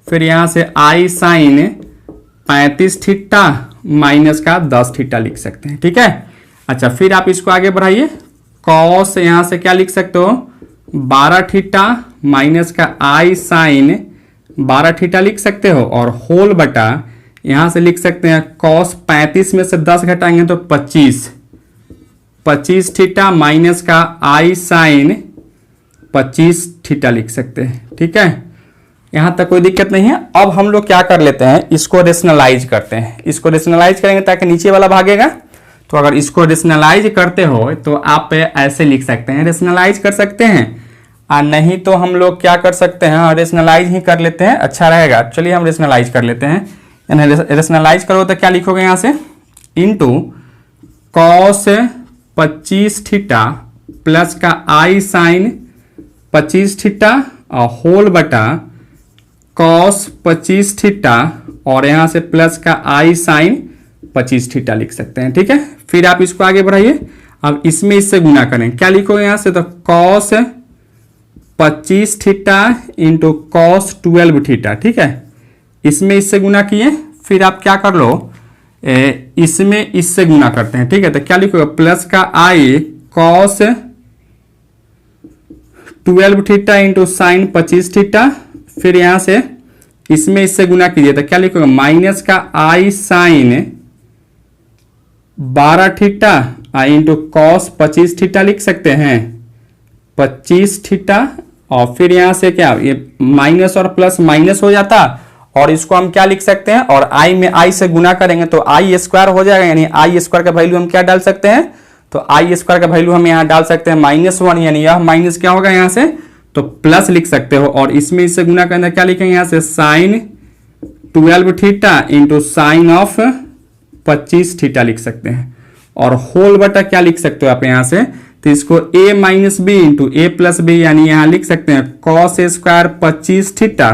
फिर यहां से आई साइन 35 थीटा माइनस का 10 थीटा लिख सकते हैं। ठीक है, अच्छा फिर आप इसको आगे बढ़ाइए, कॉस यहां से क्या लिख सकते हो 12 थीटा माइनस का आई साइन 12 थीटा लिख सकते हो, और होल बटा यहां से लिख सकते हैं कॉस 35 में से 10 घटाएंगे तो 25 थीटा माइनस का आई साइन 25 थीटा लिख सकते हैं। ठीक है, यहां तक कोई दिक्कत नहीं है। अब हम लोग क्या कर लेते हैं, इसको रेशनलाइज करते हैं, इसको रेशनलाइज करेंगे ताकि नीचे वाला भागेगा। तो अगर इसको रेशनलाइज करते हो तो आप ऐसे लिख सकते हैं, रेशनलाइज कर सकते हैं, और नहीं तो हम लोग क्या कर सकते हैं, रेशनलाइज ही कर लेते हैं, अच्छा रहेगा। चलिए हम रेशनलाइज कर लेते हैं, यानी रेशनलाइज करो तो क्या लिखोगे यहां से, इंटू कॉस 25 थीटा प्लस का आई साइन 25 थीटा और होल बटा कॉस 25 थीटा और यहां से प्लस का आई साइन 25 थीटा लिख सकते हैं। ठीक है, फिर आप इसको आगे बढ़ाइए, अब इसमें इससे गुना करें, क्या लिखोगे यहां से, तो cos 25 theta into cos 12 theta. ठीक है, इसमें इससे गुना किए, फिर आप क्या कर लो, इसमें इससे गुना करते हैं। ठीक है, तो क्या लिखोगे, प्लस का i cos 12 theta into sine 25 theta, फिर यहां से इसमें इससे गुना कीजिए तो क्या लिखोगे, माइनस का i sine 12 theta into cos 25 theta लिख सकते हैं, 25 थीटा, और फिर यहां से क्या, ये माइनस और प्लस माइनस हो जाता, और इसको हम क्या लिख सकते हैं, और आई में आई से गुना करेंगे तो आई स्क्वायर हो जाएगा, यानी आई स्क्वायर का वैल्यू हम क्या डाल सकते हैं, तो आई स्क्वायर का वैल्यू हम यहां डाल सकते हैं -1, यानी यह माइनस क्या होगा यहां से, तो प्लस लिख सकते हो, और इसमें इससे गुना करना क्या लिखेंगे यहां से, sine 12 theta into sine of 25 theta लिख सकते हैं, और होल बटा क्या लिख सकते हो आप यहां से, तो इसको a minus b into a plus B, यानी यहां लिख सकते हैं कॉस स्क्वायर 25 थीटा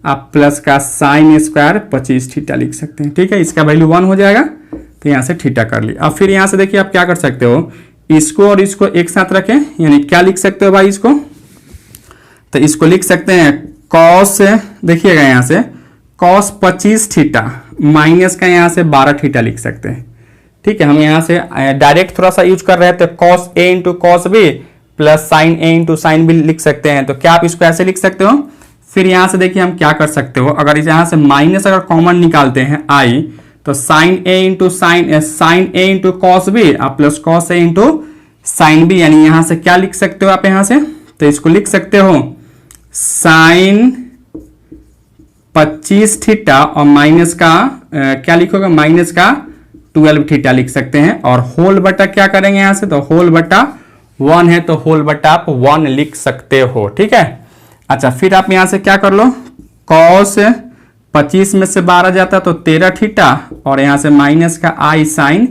आप प्लस का साइन स्क्वायर 25 थीटा लिख सकते हैं। ठीक है, इसका वैल्यू 1 हो जाएगा, तो यहां से थीटा कर लिया। अब फिर यहां से देखिए आप क्या कर सकते हो, इसको और इसको एक साथ रखें, यानी क्या लिख सकते हो भाई इसको, तो इसको लिख सकते हैं कॉस, देखिएगा यहां से कॉस 25 थीटा माइनस का यहां से 12 थीटा लिख सकते हैं। ठीक है, हम यहां से डायरेक्ट थोड़ा सा यूज कर रहे थे, cos A into cos B plus sine A into sine B लिख सकते हैं, तो क्या आप इसको ऐसे लिख सकते हो। फिर यहां से देखिए हम क्या कर सकते हो, अगर यहां से माइनस अगर कॉमन निकालते हैं आई, तो sine A into sine A into cos B plus cos A into sine B, यानी यहां से क्या लिख सकते हो आप यहां से, तो इसको लिख सकते हो साइन 25 थीटा और माइनस का क्या लिखोगे, माइनस का 12 थीटा लिख सकते हैं, और होल बटा क्या करेंगे यहां से, तो होल बटा 1 है तो होल बटा आप 1 लिख सकते हो। ठीक है, अच्छा फिर आप यहां से क्या कर लो, कॉस 25 में से 12 जाता तो 13 थीटा, और यहां से माइनस का आई साइन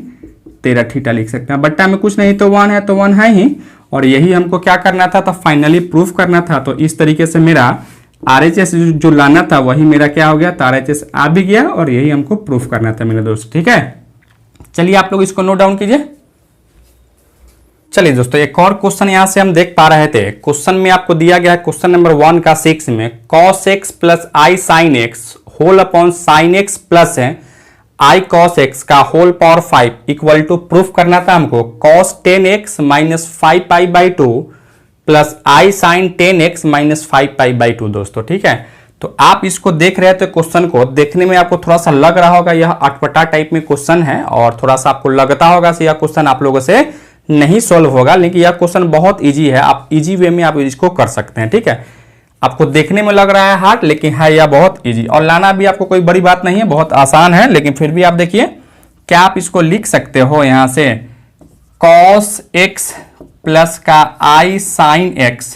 13 थीटा लिख सकते हैं, बट्टा में कुछ नहीं तो 1 है तो 1 है ही, और यही हमको क्या करना था, तो फाइनली प्रूफ करना था। तो इस तरीके से मेरा RHS जो लाना था वही मेरा क्या हो गया, तो RHS आ भी गया, और यही हमको प्रूफ करना था मेरे दोस्त। ठीक है, चलिए आप लोग इसको नोट डाउन कीजिए। चलिए दोस्तों, एक और क्वेश्चन यहां से हम देख पा रहे थे, क्वेश्चन में आपको दिया गया है क्वेश्चन नंबर 1 का 6 में cos x plus i sine x whole upon sine x plus i cos x का whole power 5 equal to proof करना था हमको cos 10x minus 5 pi by 2 plus i sine 10x minus 5 pi by 2 दोस्तों। ठीक है, तो आप इसको देख रहे थे, क्वेश्चन को देखने में आपको थोड़ा सा लग रहा होगा यह अटपटा टाइप में क्वेश्चन है, और थोड़ा सा आपको लगता होगा कि यह क्वेश्चन आप लोगों से नहीं सॉल्व होगा, लेकिन यह क्वेश्चन बहुत इजी है, आप इजी वे में आप इसको कर सकते हैं। ठीक है, आपको देखने में लग रहा है हार्ड, लेकिन है यह बहुत इजी, और लाना भी आपको कोई बड़ी बात नहीं है, बहुत आसान है। लेकिन फिर भी आप देखिए क्या आप इसको लिख सकते हो यहां से cos x प्लस का आई साइन x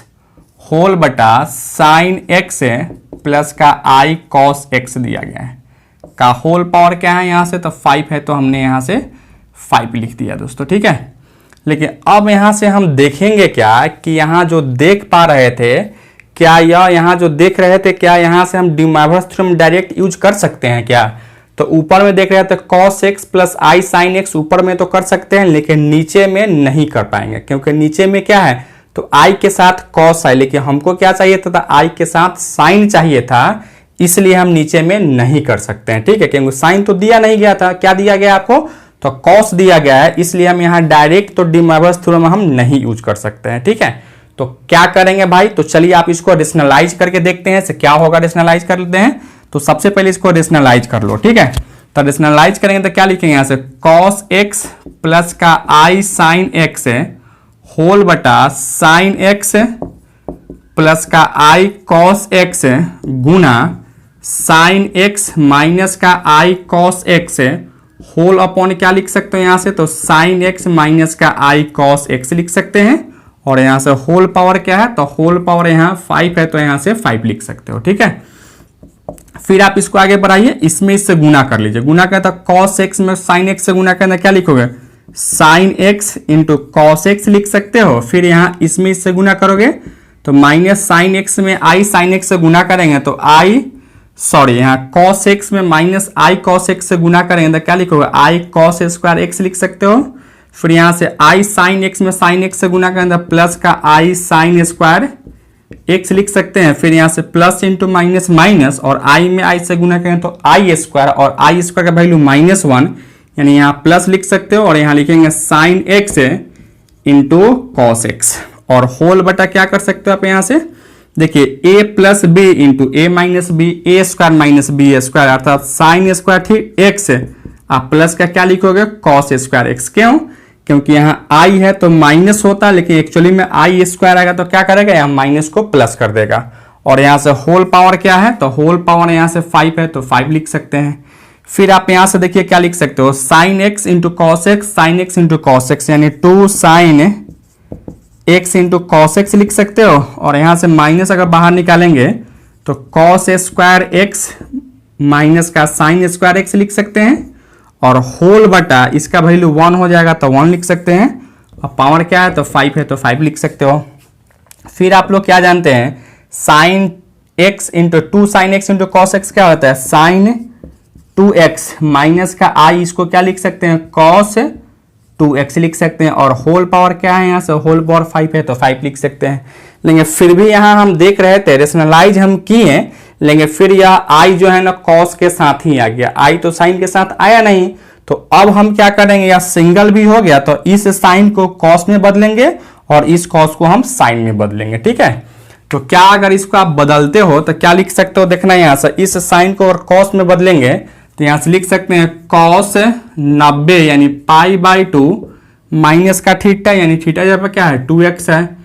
होल बटा साइन x प्लस का आई cos x दिया गया है, का होल पावर क्या है यहाँ से, तो 5 है, तो हमने यहाँ से 5 लिख दिया दोस्तों, ठीक है। लेकिन अब यहाँ से हम देखेंगे क्या कि यहाँ जो देख पा रहे थे, क्या यह यहाँ जो देख रहे थे, क्या यहाँ से हम डी मोइवरेस थ्योरम डायरेक्ट यूज कर सकते हैं क्या? तो ऊपर में देख रहे थे cos x plus i sign x, ऊपर में तो कर सकते हैं लेकिन नीचे में नहीं कर पाएंगे, क्योंकि नीचे में क्या है, तो i के साथ cos है, लेकिन हमको क्या चाहिए था, i के साथ साइन चाहिए था, इसलिए हम नीचे में नहीं कर सकते हैं, ठीक है। क्योंकि साइन तो दिया नहीं गया था, क्या दिया गया आपको, तो cos दिया गया है, इसलिए हम यहाँ डायरेक्ट तो डी मोइवरेस थ्योरम हम नहीं यूज कर सकते हैं, ठीक है। तो क्या करेंगे भाई, तो चलिए आप इसको रेशनलाइज करके देखते हैं से क्या होगा। रेशनलाइज कर लेते हैं, तो सबसे पहले इसको रेशनलाइज कर लो, ठीक है। तो रेशनलाइज करेंगे तो क्या लिखेंगे यहाँ से, cos x प्लस का आई साइन x होल बटा साइन x प्लस का आई cos x गुना साइन x माइनस का आई cos x होल अपॉन क्या लिख सकते हो यहाँ से, तो साइन x माइनस का आई cos x लिख सकते हैं। और यहाँ से होल पावर क्या है, तो होल पावर यहाँ 5 है, तो यहाँ से 5 लिख सकते हो, ठीक है। फिर आप इसको आगे बढ़ाइए, इसमें इससे गुना कर लीजिए, गुना करता cos x में sin x से गुना करना, क्या लिखोगे, sin x into cos x लिख सकते हो। फिर यहाँ इसमें इससे गुना करोगे तो माइनस साइन x में आई साइन x से गुना करेंगे तो यहाँ cos x में माइनस आई cos x से गुना करेंगे तो क्या लिखोगे, आई cos स्क्वायर x लिख सकते हो। फिर यहाँ से आई साइन x में साइन x से गुना करेंगे तो प्लस का आई साइन स्क्वायर x लिख सकते हैं। फिर यहाँ से प्लस इंटू माइनस माइनस, और i में i से गुना करें तो आई स्क्वायर, और आई स्क्वायर का वैल्यू -1, यानी यहाँ प्लस लिख सकते हो। और यहाँ लिखेंगे sine x into cos x, और होल बटा क्या कर सकते हो आप यहाँ से, देखिए a plus b into a minus b, a square minus b square, अर्थात साइन स्क्वायर ठीक x, आप प्लस का क्या लिखोगे, कॉस स्क्वायर x। क्यों, क्योंकि यहाँ i है तो माइनस होता है, लेकिन एक्चुअली में आई स्क्वायर आएगा तो क्या करेगा, यहाँ माइनस को प्लस कर देगा। और यहाँ से होल पावर क्या है, तो होल पावर यहाँ से 5 है, तो 5 लिख सकते हैं। फिर आप यहाँ से देखिए क्या लिख सकते हो, sine x into cos x, sine x into cos x, यानी 2 sine x into cos x लिख सकते हो। और यहाँ से माइनस अगर बाहर निकालेंगे तो कॉस स्क्वायर एक्स माइनस का साइन स्क्वायर एक्स लिख सकते हैं। और होल बटा इसका वैल्यू 1 हो जाएगा तो 1 लिख सकते हैं, और पावर क्या है, तो 5 है, तो 5 लिख सकते हो। फिर आप लोग क्या जानते हैं, sine x into 2 sine x into cos x क्या होता है, साइन 2x माइनस का आई, इसको क्या लिख सकते हैं, कॉस 2x लिख सकते हैं। और होल पावर क्या है, यहाँ से होल पावर 5 है, तो 5 लिख सकते हैं। लेकिन फिर भी यहाँ हम देख रहे थे, रेशनलाइज हम किए, लेकिन फिर यह आई जो है ना कॉस के साथ ही आ गया, आई तो साइन के साथ आया नहीं। तो अब हम क्या करेंगे, यह सिंगल भी हो गया तो इस साइन को कॉस में बदलेंगे और इस कॉस को हम साइन में बदलेंगे, ठीक है। तो क्या अगर इसको आप बदलते हो तो क्या लिख सकते हो, देखना यहाँ से, इस साइन को और कॉस में बदलेंगे तो यहाँ से लिख सकते हैं कॉस 90 यानी π/2 माइनस का थीटा, यानी थीटा जब क्या है 2x है।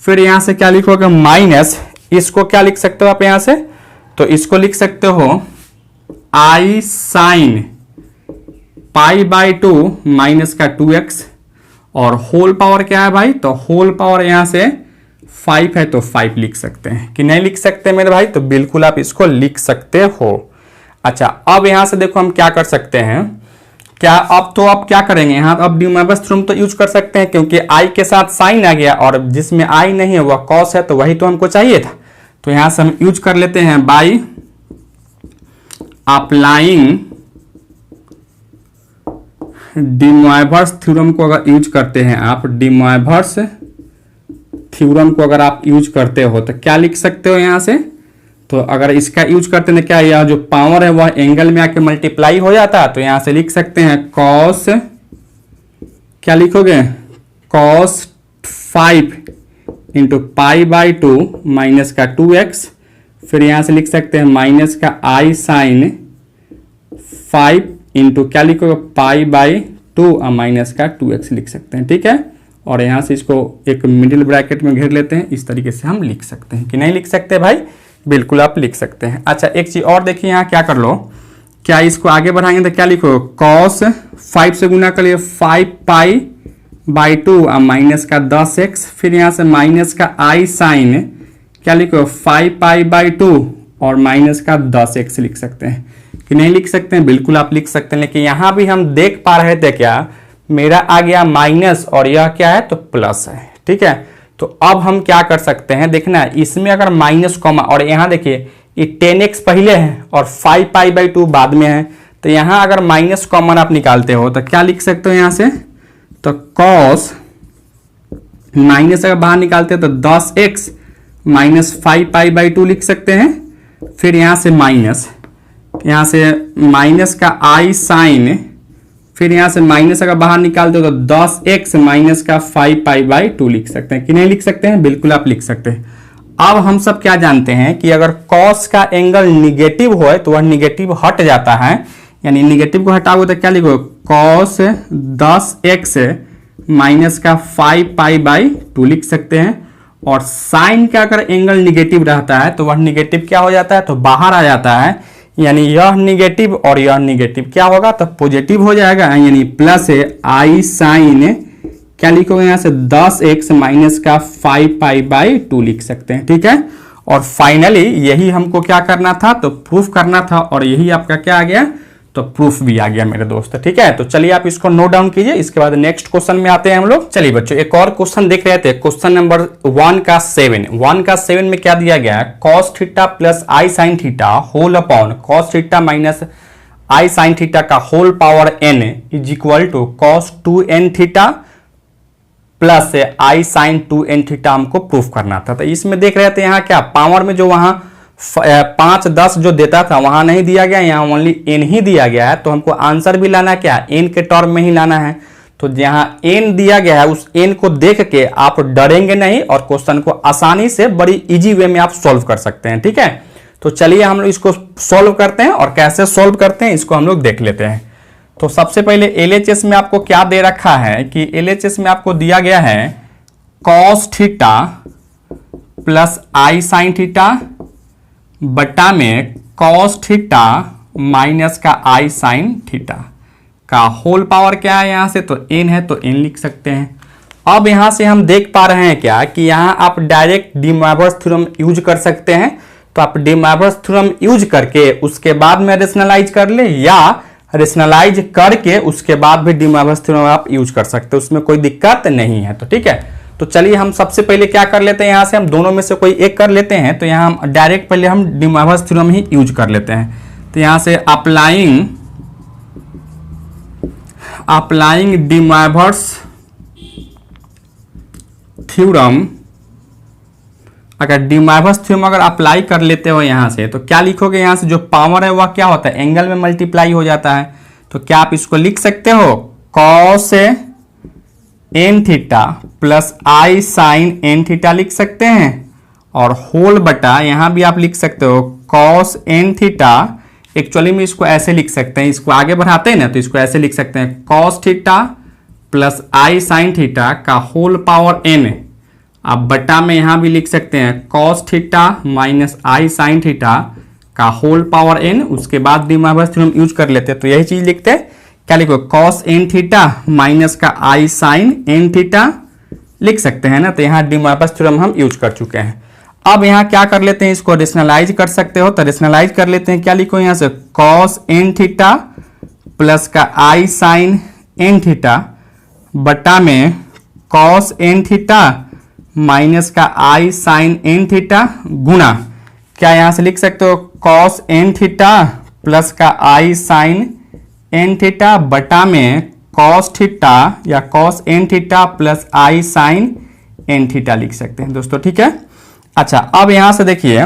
फिर यहाँ से क्या लिखोगे, माइनस, इसको क्या लिख सकते हो आप यहाँ से, तो इसको लिख सकते हो आई साइन π/2 माइनस का 2x। और होल पावर क्या है भाई, तो होल पावर यहाँ से 5 है, तो 5 लिख सकते हैं कि नहीं लिख सकते मेरे भाई, तो बिल्कुल आप इसको लिख सकते हो। अच्छा, अब यहां से देखो हम क्या कर सकते हैं, क्या अब तो आप क्या करेंगे, यहाँ अब डी मोइवरेस थ्योरम तो यूज कर सकते हैं, क्योंकि आई के साथ साइन आ गया और जिसमें आई नहीं है वह कॉस है, तो वही तो हमको चाहिए था। तो यहां से हम यूज कर लेते हैं बाई अप्लाइंग डी मोइवरेस थ्योरम को अगर यूज करते हैं आप, डी मोइवरेस थ्योरम को अगर आप यूज करते हो तो क्या लिख सकते हो यहाँ से, तो अगर इसका यूज करते हैं क्या, यह जो पावर है वह एंगल में आके मल्टीप्लाई हो जाता है। तो यहां से लिख सकते हैं कॉस, क्या लिखोगे, कॉस 5 इंटू π/2 माइनस का 2x। फिर यहां से लिख सकते हैं माइनस का आई साइन 5 इंटू क्या लिखोगे, π/2 और माइनस का 2x लिख सकते हैं, ठीक है। और यहां से इसको एक मिडिल ब्रैकेट में घेर लेते हैं, इस तरीके से हम लिख सकते हैं कि नहीं लिख सकते भाई, बिल्कुल आप लिख सकते हैं। अच्छा, एक चीज और देखिए, यहाँ क्या कर लो, क्या इसको आगे बढ़ाएंगे तो क्या लिखो, cos 5 से गुना कर लिए 5π/2 और माइनस का 10x। फिर यहाँ से माइनस का आई साइन क्या लिखो, 5π/2 और माइनस का 10x लिख सकते हैं। कि नहीं लिख सकते हैं? बिल्कुल आप लिख सकते हैं, लेकिन यहां भी हम देख पा रहे थे क्या, मेरा आ गया माइनस और यह क्या है तो प्लस है। ठीक है, तो अब हम क्या कर सकते हैं, देखना इसमें अगर माइनस कॉमा और यहाँ देखिए ये 10x पहले है और 5π/2 बाद में है, तो यहाँ अगर माइनस कॉमन आप निकालते हो तो क्या लिख सकते हो यहाँ से, तो cos माइनस अगर बाहर निकालते हो तो 10x माइनस 5π/2 लिख सकते हैं। फिर यहाँ से माइनस का i साइन, फिर यहाँ से माइनस अगर बाहर निकालते हो तो 10x माइनस का 5π/2 लिख सकते हैं कि नहीं लिख सकते हैं? बिल्कुल आप लिख सकते हैं। अब हम सब क्या जानते हैं कि अगर cos का एंगल निगेटिव हो तो वह निगेटिव हट जाता है, यानी निगेटिव को हटाओगे तो क्या लिखो, cos 10x माइनस का 5π/2 लिख सकते हैं। और साइन का अगर एंगल निगेटिव रहता है तो वह निगेटिव क्या हो जाता है, तो बाहर आ जाता है, यानी यह निगेटिव और यह निगेटिव क्या होगा, तो पॉजिटिव हो जाएगा, यानी प्लस i साइन क्या लिखोगे यहाँ से 10x माइनस का 5π/2 लिख सकते हैं। ठीक है, और फाइनली यही हमको क्या करना था, तो प्रूफ करना था, और यही आपका क्या आ गया, तो प्रूफ भी आ गया मेरे दोस्त। ठीक है, तो चलिए आप इसको नोट डाउन कीजिए, इसके बाद नेक्स्ट क्वेश्चन में आते हैं हम लोग। चलिए बच्चों एक और क्वेश्चन देख रहे थे, क्वेश्चन नंबर 1 का 7 में क्या दिया गया है, cos theta plus i sin theta whole upon cos theta minus i sin theta का whole power n is equal to cos 2n theta plus i sin 2n theta हमको प्रूफ करना था। तो इसमें देख रहे थे यहाँ क्या पावर में जो वहां 5 10 जो देता था वहां नहीं दिया गया, यहाँ ओनली n ही दिया गया है, तो हमको आंसर भी लाना क्या, n के टर्म में ही लाना है। तो जहां n दिया गया है उस n को देख के आप डरेंगे नहीं और क्वेश्चन को आसानी से बड़ी इजी वे में आप सॉल्व कर सकते हैं। ठीक है, तो चलिए हम लोग इसको सॉल्व करते हैं, और कैसे सॉल्व करते हैं इसको हम लोग देख लेते हैं। तो सबसे पहले LHS में आपको क्या दे रखा है कि LHS में आपको दिया गया है cos theta plus i sin theta बटा में cos थीटा माइनस का i sin थीटा का होल पावर क्या है, यहां से तो n है तो n लिख सकते हैं। अब यहां से हम देख पा रहे हैं क्या कि यहां आप डायरेक्ट डी मोइवरेज थ्योरम यूज कर सकते हैं, तो आप डी मोइवरेज थ्योरम यूज करके उसके बाद में रेशनलाइज कर ले, या रेशनलाइज करके उसके बाद भी डी मोइवरेज थ्योरम आप यूज कर सकते हैं, उसमें कोई दिक्कत नहीं है। तो ठीक है, तो चलिए हम सबसे पहले क्या कर लेते हैं, यहां से हम दोनों में से कोई एक कर लेते हैं। तो यहां हम डायरेक्ट पहले हम डी मोइवरेज थ्योरम ही यूज कर लेते हैं। तो यहां से अप्लाइंग डी मोइवरेज थ्योरम, अगर डी मोइवरेज थ्योरम अगर अप्लाई कर लेते हो यहां से, तो क्या लिखोगे, यहां से जो पावर है वह क्या होता है, एंगल में मल्टीप्लाई हो जाता है। तो क्या आप इसको लिख सकते हो, cos n theta plus i sin n theta लिख सकते हैं, और होल बटा यहां भी आप लिख सकते हो cos n थीटा, एक्चुअली में इसको ऐसे लिख सकते हैं, इसको आगे बढ़ाते हैं ना तो इसको ऐसे लिख सकते हैं cos theta plus i sin theta का होल पावर n, अब बटा में यहां भी लिख सकते हैं cos theta minus i sin theta का होल पावर n, उसके बाद डी मोइवरेज थ्योरम यूज कर लेते हैं। तो यही चीज लिखते हैं, क्या लिखो, cos n थीटा माइनस का i sin n थीटा लिख सकते हैं ना। तो यहाँ डी मोइवरेज थ्योरम हम यूज कर चुके हैं। अब यहाँ क्या कर लेते हैं, इसको रेशनलाइज कर सकते हो, तो रेशनलाइज कर लेते हैं, क्या लिखो यहाँ से cos n थीटा प्लस का i sin n थीटा बटा में cos n थीटा माइनस का i sin n थीटा गुना, क्या यहां से लिख सकते हो cos n थीटा प्लस का i sin n थीटा बटा में cos थीटा या cos n theta plus i sin n theta लिख सकते हैं दोस्तों। ठीक है, अच्छा अब यहां से देखिए,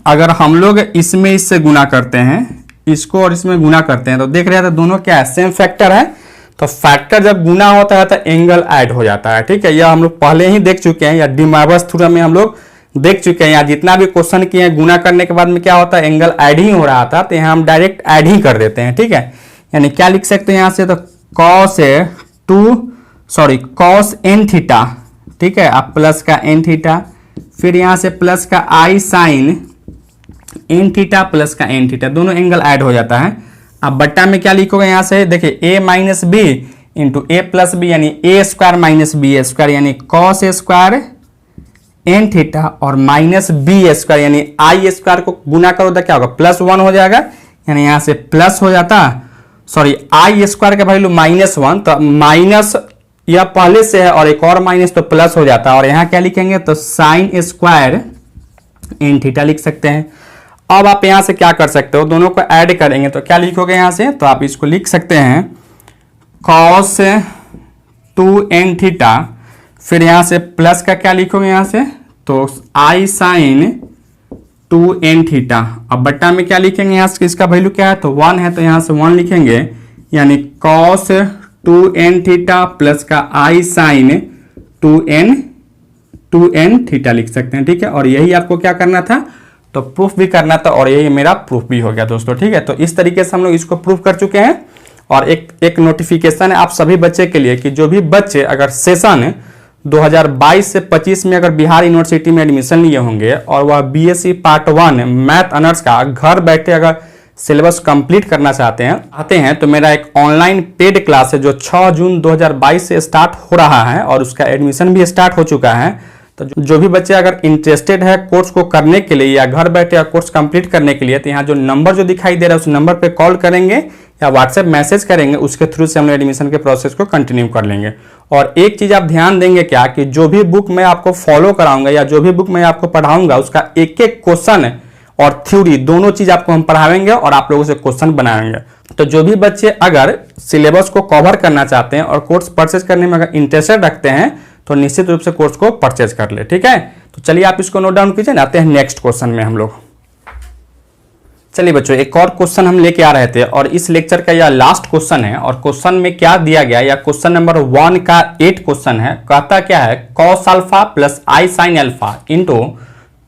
अगर हम लोग इसमें इससे गुना करते हैं, इसको और इसमें गुना करते हैं, तो देख रहे हैं दोनों क्या है, सेम फैक्टर है। तो फैक्टर जब गुना होता है तो एंगल ऐड हो जाता है। ठीक है, यह हम लोग पहले ही देख चुके हैं, या डी मोइवरेज थ्योरम में हम लोग देख चुके हैं, या जितना भी क्वेश्चन किए हैं गुना करने के बाद में क्या होता है, एंगल ऐड ही हो रहा था, तो यहाँ हम डायरेक्ट ऐड ही कर देते हैं। ठीक है, यानी क्या लिख सकते हैं यहाँ से, तो cos n थीटा, ठीक है, आप प्लस का n थीटा, फिर यहाँ से प्लस का i sin n theta plus का n थीटा, दोनों एंगल ऐड हो जाता है। अब बट्टा में क्या लिखोगे, यहाँ से देखिए a minus b into a plus B, यानी a square minus b square, यानी cos स्क्वायर n थीटा और माइनस बी स्क्वायर, यानी आई स्क्वायर को गुना करो तो क्या होगा, +1 हो जाएगा, यानी यहाँ से प्लस हो जाता, सॉरी आई स्क्वायर का वैल्यू -1, तो माइनस यह पहले से है और एक और माइनस तो प्लस हो जाता है। और यहाँ क्या लिखेंगे तो साइन स्क्वायर इन थीटा लिख सकते हैं। अब आप यहाँ से क्या कर सकते हो, दोनों को ऐड करेंगे तो क्या लिखोगे यहाँ से, तो आप इसको लिख सकते हैं कॉस 2n थीटा, फिर यहाँ से प्लस का क्या लिखोगे यहाँ से, तो आई साइन 2n थीटा। अब बट्टा में क्या लिखेंगे यहाँ से, इसका वैल्यू क्या है तो 1 है, तो यहाँ से 1 लिखेंगे, यानी कॉस 2n थीटा प्लस का आई साइन 2n थीटा लिख सकते हैं। ठीक है, और यही आपको क्या करना था, तो प्रूफ भी करना था, और यही मेरा प्रूफ भी हो गया दोस्तों। ठीक है, तो इस तरीके से हम लोग इसको प्रूफ कर चुके हैं। और एक नोटिफिकेशन है आप सभी बच्चे के लिए कि जो भी बच्चे अगर सेशन 2022 से 25 में अगर बिहार यूनिवर्सिटी में एडमिशन लिए होंगे और वह बीएससी पार्ट 1 मैथ ऑनर्स का घर बैठे अगर सिलेबस कंप्लीट करना चाहते हैं तो मेरा एक ऑनलाइन पेड क्लास है जो 6 जून 2022 से स्टार्ट हो रहा है और उसका एडमिशन भी स्टार्ट हो चुका है। तो जो भी बच्चे अगर इंटरेस्टेड है कोर्स को करने के लिए या घर बैठे कोर्स कंप्लीट करने के लिए, तो यहाँ जो नंबर जो दिखाई दे रहा है उस नंबर पे कॉल करेंगे या व्हाट्सएप मैसेज करेंगे, उसके थ्रू से हम लोग एडमिशन के प्रोसेस को कंटिन्यू कर लेंगे। और एक चीज आप ध्यान देंगे क्या कि जो भी बुक मैं आपको फॉलो कराऊंगा या जो भी बुक मैं आपको पढ़ाऊंगा उसका एक एक क्वेश्चन और थ्योरी दोनों चीज आपको हम पढ़ाएंगे और आप लोगों से क्वेश्चन बनाएंगे। तो जो भी बच्चे अगर सिलेबस को कवर करना चाहते हैं और कोर्स परचेज करने में अगर इंटरेस्टेड रखते हैं तो निश्चित रूप से कोर्स को परचेज कर ले। ठीक है, तो चलिए आप इसको नोट डाउन कीजिए, आते हैं नेक्स्ट क्वेश्चन में हम लोग। चलिए बच्चों, एक और क्वेश्चन हम लेके आ रहे थे और इस लेक्चर का यह लास्ट क्वेश्चन है। और क्वेश्चन में क्या दिया गया, या क्वेश्चन नंबर 1 का 8 क्वेश्चन है। कहता क्या है, cos alpha plus i sine alpha into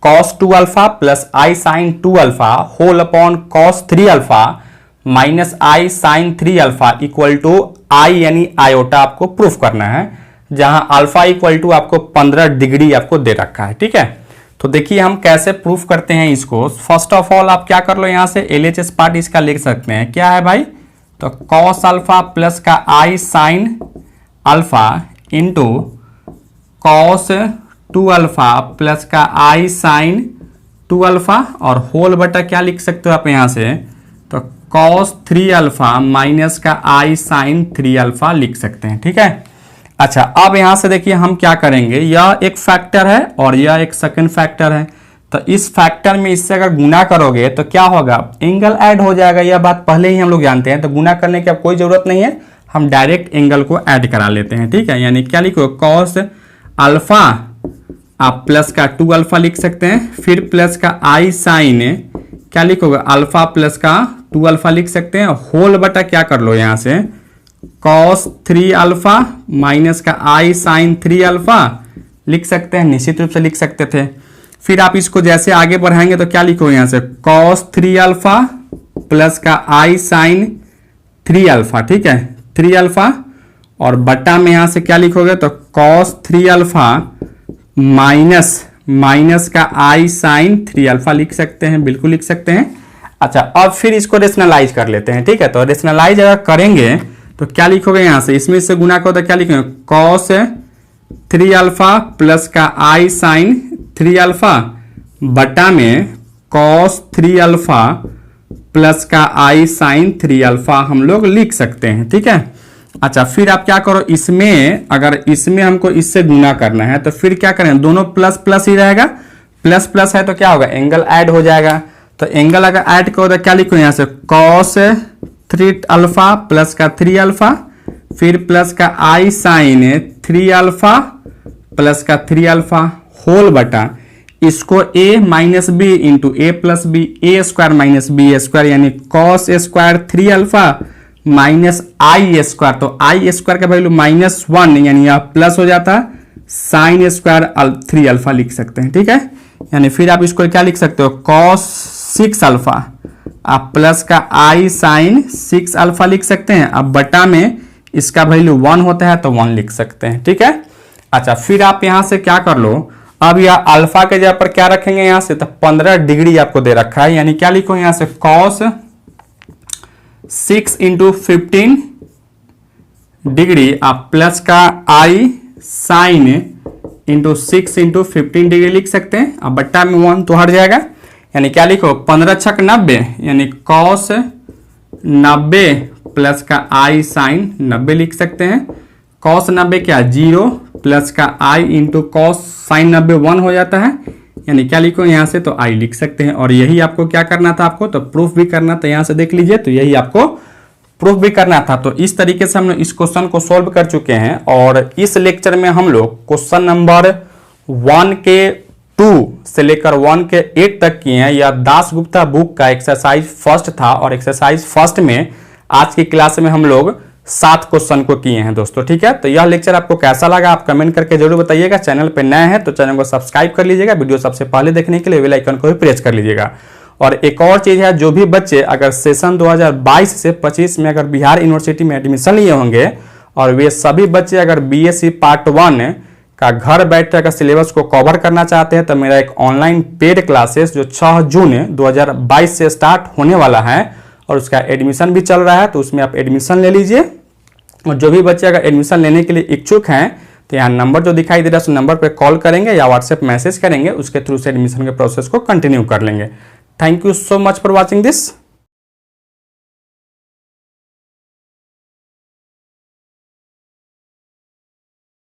cos 2 alpha plus i sine 2 alpha whole upon cos 3 alpha minus i sine 3 alpha equal to i यानी आयोटा आपको प्रूफ करना है, जहां अल्फा इक्वल टू आपको 15 डिग्री आपको दे रखा है। ठीक है, तो देखिए हम कैसे प्रूफ करते हैं इसको। फर्स्ट ऑफ ऑल आप क्या कर लो, यहां से LHS पार्ट इसका लिख सकते हैं। क्या है भाई, तो कॉस अल्फा प्लस का i sine alpha into cos 2 alpha plus का आई साइन 2 अल्फा और होल बटा क्या लिख सकते हो आप यहां से, तो कॉस 3 अल्फा माइनस का आई साइन 3 अल्फा लिख सकते हैं। ठीक है, अच्छा अब यहां से देखिए हम क्या करेंगे, यह एक फैक्टर है और यह एक सेकंड फैक्टर है। तो इस फैक्टर में इससे अगर गुना करोगे तो क्या होगा, एंगल ऐड हो जाएगा। यह बात पहले ही हम लोग जानते हैं, तो गुना करने की अब कोई जरूरत नहीं है, हम डायरेक्ट एंगल को ऐड करा लेते हैं। ठीक है, यानी क्या लिखो, कॉस अल्फा आप प्लस का 2 अल्फा लिख सकते हैं, फिर प्लस का आई साइन क्या लिखोगे, अल्फा प्लस का 2 अल्फा लिख सकते हैं, होल बटा क्या कर लो यहां से cos 3 अल्फा माइनस का आई साइन 3 अल्फा लिख सकते हैं, निश्चित रूप से लिख सकते थे। फिर आप इसको जैसे आगे बढ़ाएंगे तो क्या लिखोगे यहां से, cos 3 अल्फा प्लस का आई साइन 3 अल्फा। ठीक है, 3 अल्फा और बटा में यहां से क्या लिखोगे, तो cos 3 अल्फा माइनस का आई साइन 3 अल्फा लिख सकते हैं, बिल्कुल लिख सकते हैं। अच्छा अब फिर इसको रेशनलाइज कर लेते हैं। ठीक है, तो रेशनलाइज अगर करेंगे तो क्या लिखोगे यहां से, इसमें से गुना करो तो क्या लिखोगे, कॉस 3 अल्फा प्लस का आई साइन 3 अल्फा बटा में कॉस 3 अल्फा प्लस का आई साइन 3 अल्फा हम लोग लिख सकते हैं। ठीक है, अच्छा फिर आप क्या करो, इसमें अगर इसमें हमको इससे गुना करना है तो फिर क्या करें, दोनों प्लस प्लस ही रहेगा, प्लस प्लस है तो क्या होगा, एंगल ऐड हो जाएगा। तो एंगल अगर ऐड करो तो क्या लिखो यहां से, कॉस 3 अल्फा प्लस का 3 अल्फा फिर प्लस का आई साइन 3 अल्फा प्लस का 3 अल्फा होल बटा इसको a minus b into a plus b, a square minus b square यानी cos square 3 alpha minus i square, तो आई स्क्वायर का वैल्यू -1 यानी यह प्लस हो जाता, साइन स्क्वायर 3 अल्फा लिख सकते हैं। ठीक है, यानी फिर आप इसको क्या लिख सकते हो, कॉस 6 अल्फा आप प्लस का आई साइन 6 अल्फा लिख सकते हैं। अब बटा में इसका वैल्यू 1 होता है तो 1 लिख सकते हैं। ठीक है, अच्छा फिर आप यहां से क्या कर लो, अब यह अल्फा के जगह पर क्या रखेंगे यहां से, तो 15 डिग्री आपको दे रखा है, यानी क्या लिखो यहां से, कॉस 6 इंटू 15 डिग्री आप प्लस का i sine into 6 into 15 degree लिख सकते हैं। अब बट्टा में 1 तो हट जाएगा, यानी क्या लिखो 15 छक 90 यानी कॉस 90 प्लस का आई साइन 90 लिख सकते हैं। कॉस 90 क्या 0 प्लस का आई इंटू कॉस साइन 90 1 हो जाता है, यानी क्या लिखो यहाँ से तो आई लिख सकते हैं। और यही आपको क्या करना था, आपको तो प्रूफ भी करना था। यहाँ से देख लीजिए तो यही आपको प्रूफ भी करना था। तो इस तरीके से हम लोग इस क्वेश्चन को सॉल्व कर चुके हैं। और इस लेक्चर में हम लोग क्वेश्चन नंबर 1 के 2 से लेकर 1 के 8 तक किए हैं। यह दासगुप्ता बुक का एक्सरसाइज फर्स्ट था और एक्सरसाइज फर्स्ट में आज की क्लास में हम लोग 7 क्वेश्चन को किए हैं दोस्तों, ठीक है। तो यह लेक्चर आपको कैसा लगा आप कमेंट करके जरूर बताइएगा। चैनल पे नए हैं तो चैनल को सब्सक्राइब कर लीजिएगा, वीडियो सबसे पहले देखने के लिए बेल आइकन को भी प्रेस कर लीजिएगा। और एक और चीज है, जो भी बच्चे अगर सेशन 2022 से 25 में अगर बिहार यूनिवर्सिटी में एडमिशन लिए होंगे और वे सभी बच्चे अगर बीएससी पार्ट 1 का घर बैठे का सिलेबस को कवर करना चाहते हैं तो मेरा एक ऑनलाइन पेड क्लासेस जो 6 जून 2022 से स्टार्ट होने वाला है और उसका एडमिशन भी चल रहा है, तो उसमें आप एडमिशन ले लीजिए। और जो भी बच्चे अगर एडमिशन लेने के लिए इच्छुक हैं तो यहाँ नंबर जो दिखाई दे रहा है उस नंबर पर कॉल करेंगे या व्हाट्सएप मैसेज करेंगे, उसके थ्रू से एडमिशन के प्रोसेस को कंटिन्यू कर लेंगे। Thank you so much for watching this.